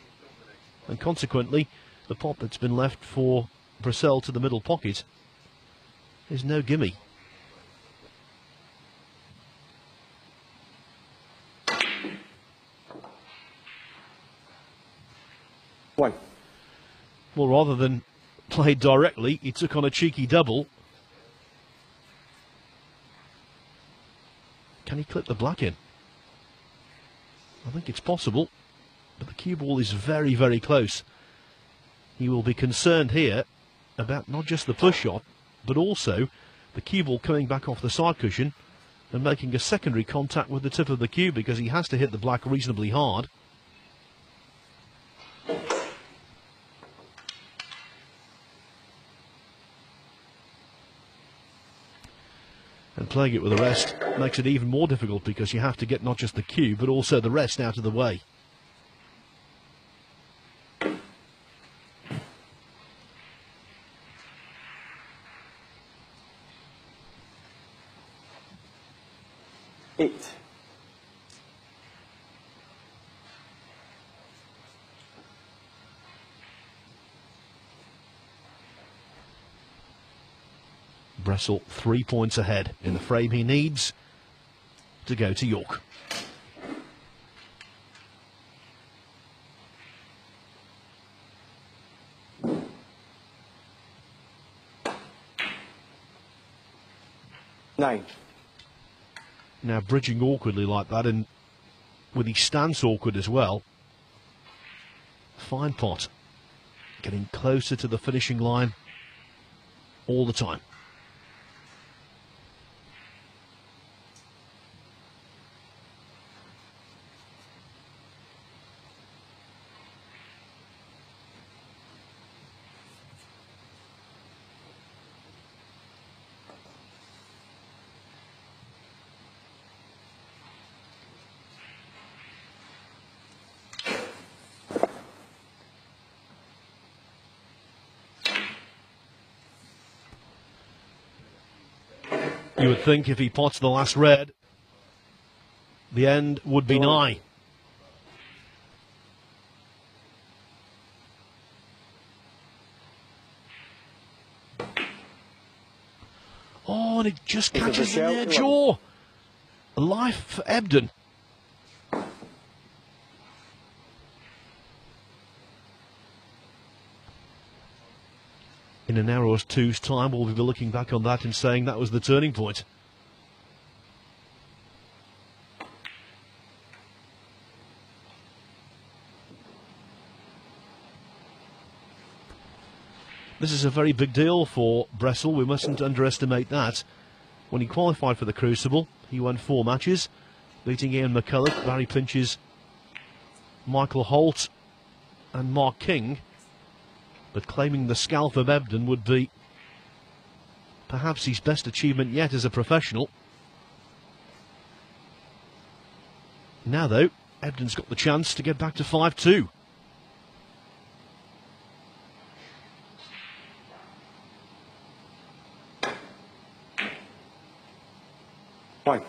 and consequently the pot that's been left for Brecel to the middle pocket is no gimme. One. Well, rather than play directly, he took on a cheeky double. Can he clip the black in? I think it's possible, but the cue ball is very, very close. He will be concerned here about not just the push shot, but also the cue ball coming back off the side cushion and making a secondary contact with the tip of the cue, because he has to hit the black reasonably hard. And playing it with the rest makes it even more difficult, because you have to get not just the cue but also the rest out of the way. Eight. Brecel 3 points ahead in the frame he needs to go to York. Nine. Now bridging awkwardly like that, and with his stance awkward as well. Fine pot. Getting closer to the finishing line all the time. You would think if he pots the last red, the end would be nigh. Oh, and it just catches in their jaw. A life for Ebdon. In an hour or two's time, we'll be looking back on that and saying that was the turning point. This is a very big deal for Brecel. We mustn't underestimate that. When he qualified for the Crucible, he won 4 matches, beating Ian McCulloch, Barry Pinches, Michael Holt and Mark King. But claiming the scalp of Ebdon would be perhaps his best achievement yet as a professional. Now though, Ebdon's got the chance to get back to 5-2. Fine.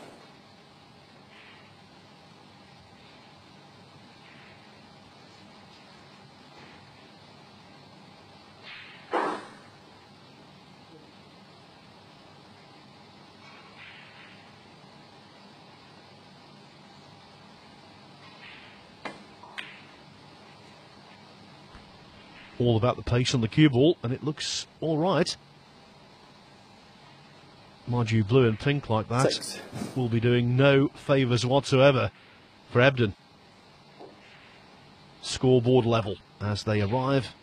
All about the pace on the cue ball, and it looks all right. Mind you, blue and pink like that 6. will be doing no favours whatsoever for Ebdon. Scoreboard level as they arrive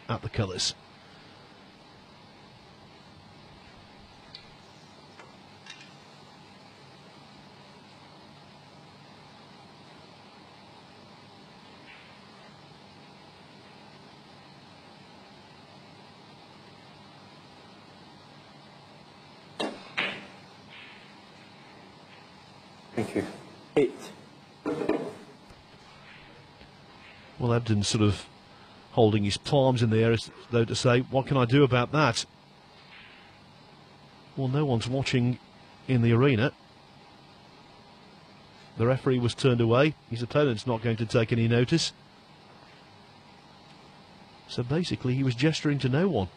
at the colours. Thank you. 8. Well, Ebdon's sort of holding his palms in the air as though to say, what can I do about that? Well, no one's watching in the arena. The referee was turned away. His opponent's not going to take any notice. So basically he was gesturing to no one.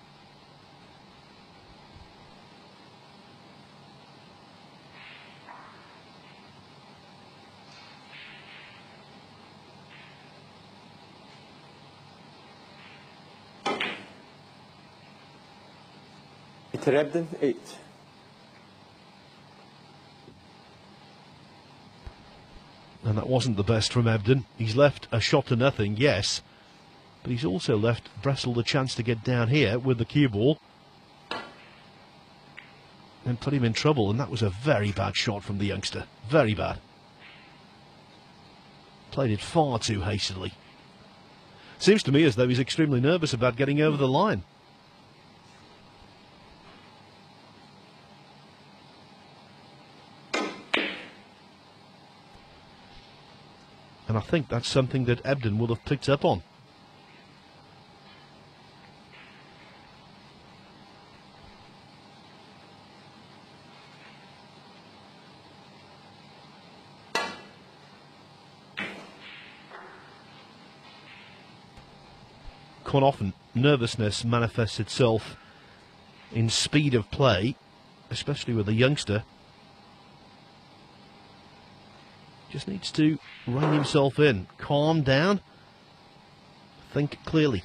Ebdon, 8. And that wasn't the best from Ebdon. He's left a shot to nothing, yes, but he's also left Brecel the chance to get down here with the cue ball and put him in trouble, and that was a very bad shot from the youngster. Very bad. Played it far too hastily. Seems to me as though he's extremely nervous about getting over the line. And I think that's something that Ebdon will have picked up on. Quite often, nervousness manifests itself in speed of play, especially with a youngster. Just needs to rein himself in, calm down, think clearly.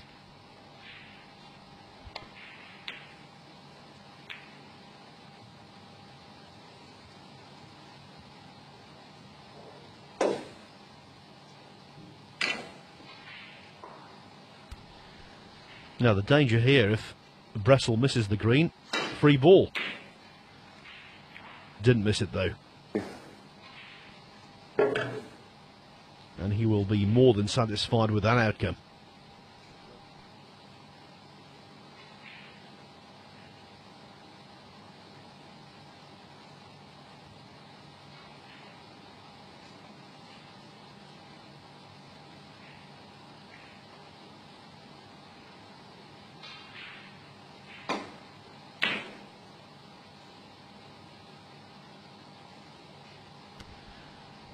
Now the danger here, if Brecel misses the green, free ball. Didn't miss it though. And he will be more than satisfied with that outcome.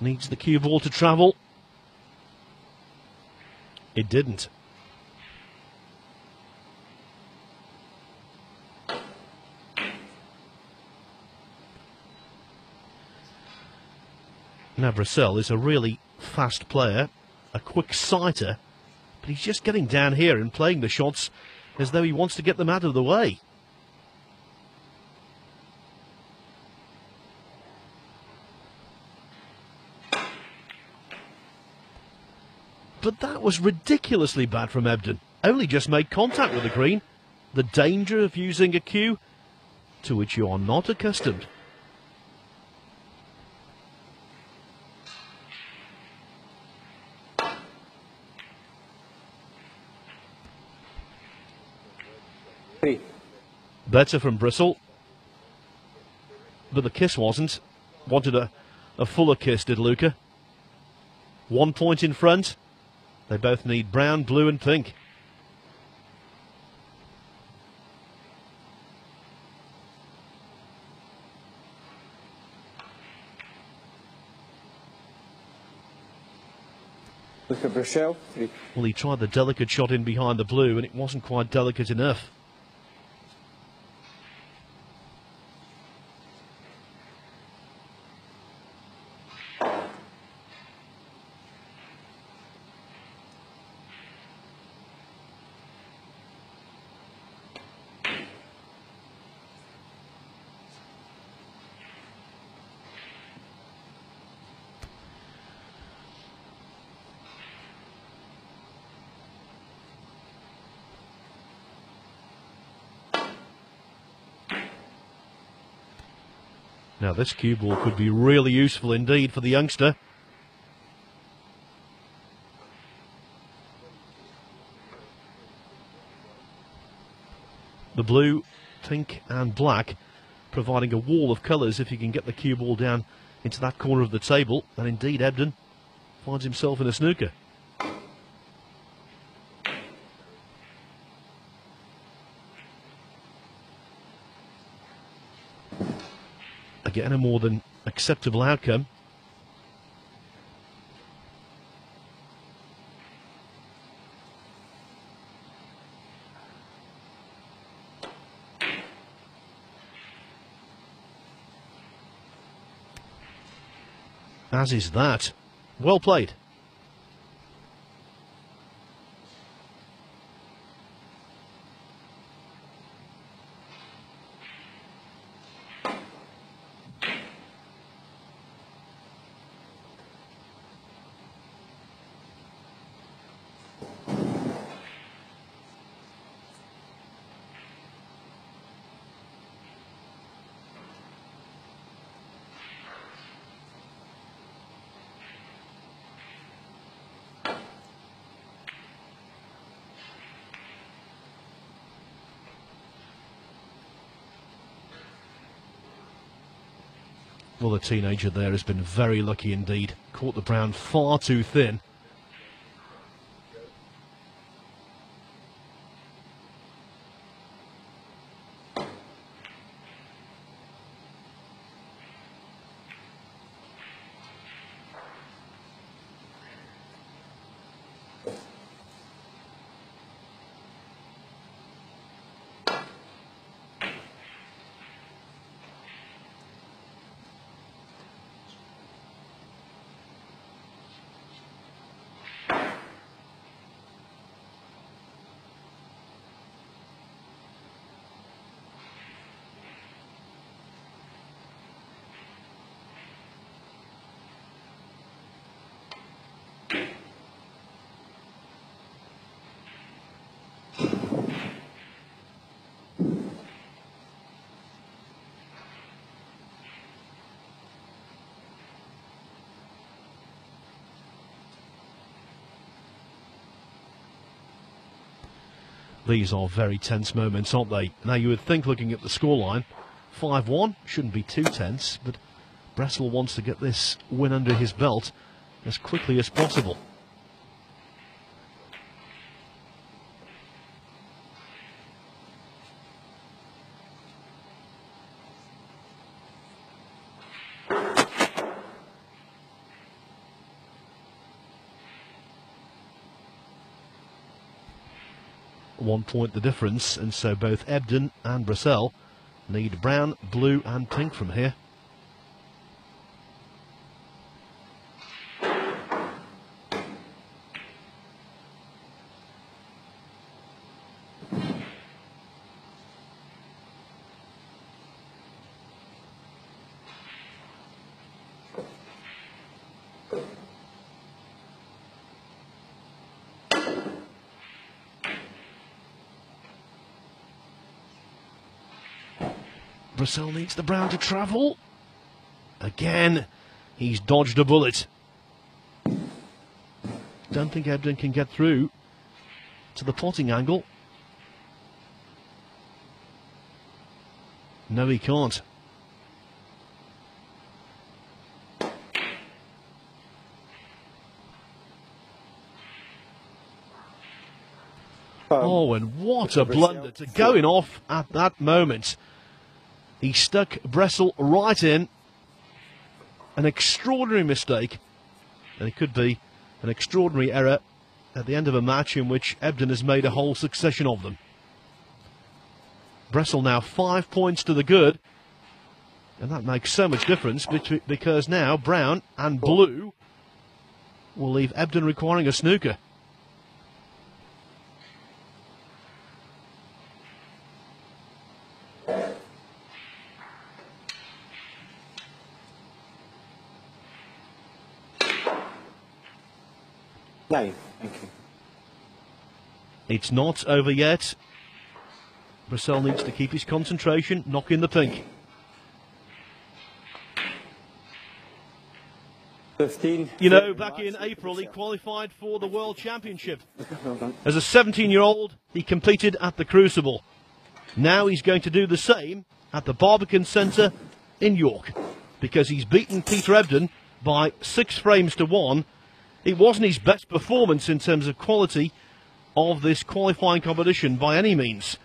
Needs the cue ball to travel. It didn't. Now Brecel is a really fast player, a quick sighter, but he's just getting down here and playing the shots as though he wants to get them out of the way. But that was ridiculously bad from Ebdon. Only just made contact with the green. The danger of using a cue to which you are not accustomed. Better from Brecel. But the kiss wasn't. Wanted a fuller kiss, did Luca. 1 point in front. They both need brown, blue and pink. Luca Brecel. Well, he tried the delicate shot in behind the blue and it wasn't quite delicate enough. Now this cue ball could be really useful indeed for the youngster. The blue, pink and black providing a wall of colours if you can get the cue ball down into that corner of the table. And indeed Ebdon finds himself in a snooker. Again, a more than acceptable outcome. As is that. Well played. Well, the teenager there has been very lucky indeed. Caught the brown far too thin. These are very tense moments, aren't they? Now you would think, looking at the scoreline, 5-1 shouldn't be too tense, but Brecel wants to get this win under his belt as quickly as possible. One point the difference, and so both Ebdon and Brecel need brown, blue and pink from here. Brecel needs the brown to travel. Again, he's dodged a bullet. Don't think Ebdon can get through to the potting angle. No, he can't. Oh, and what a blunder to going off at that moment. He stuck Brecel right in. An extraordinary mistake. And it could be an extraordinary error at the end of a match in which Ebdon has made a whole succession of them. Brecel now 5 points to the good. And that makes so much difference because now brown and blue will leave Ebdon requiring a snooker. No, thank you. It's not over yet. Brecel needs to keep his concentration, knock in the pink. 15. You know, back in April, he qualified for the World Championship. As a 17-year-old, he competed at the Crucible. Now he's going to do the same at the Barbican Centre in York, because he's beaten Peter Ebdon by 6 frames to 1. It wasn't his best performance in terms of quality of this qualifying competition by any means.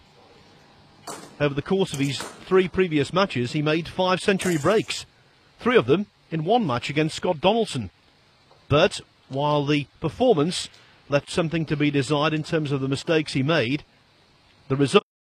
Over the course of his 3 previous matches, he made 5 century breaks, 3 of them in one match against Scott Donaldson. But while the performance left something to be desired in terms of the mistakes he made, the result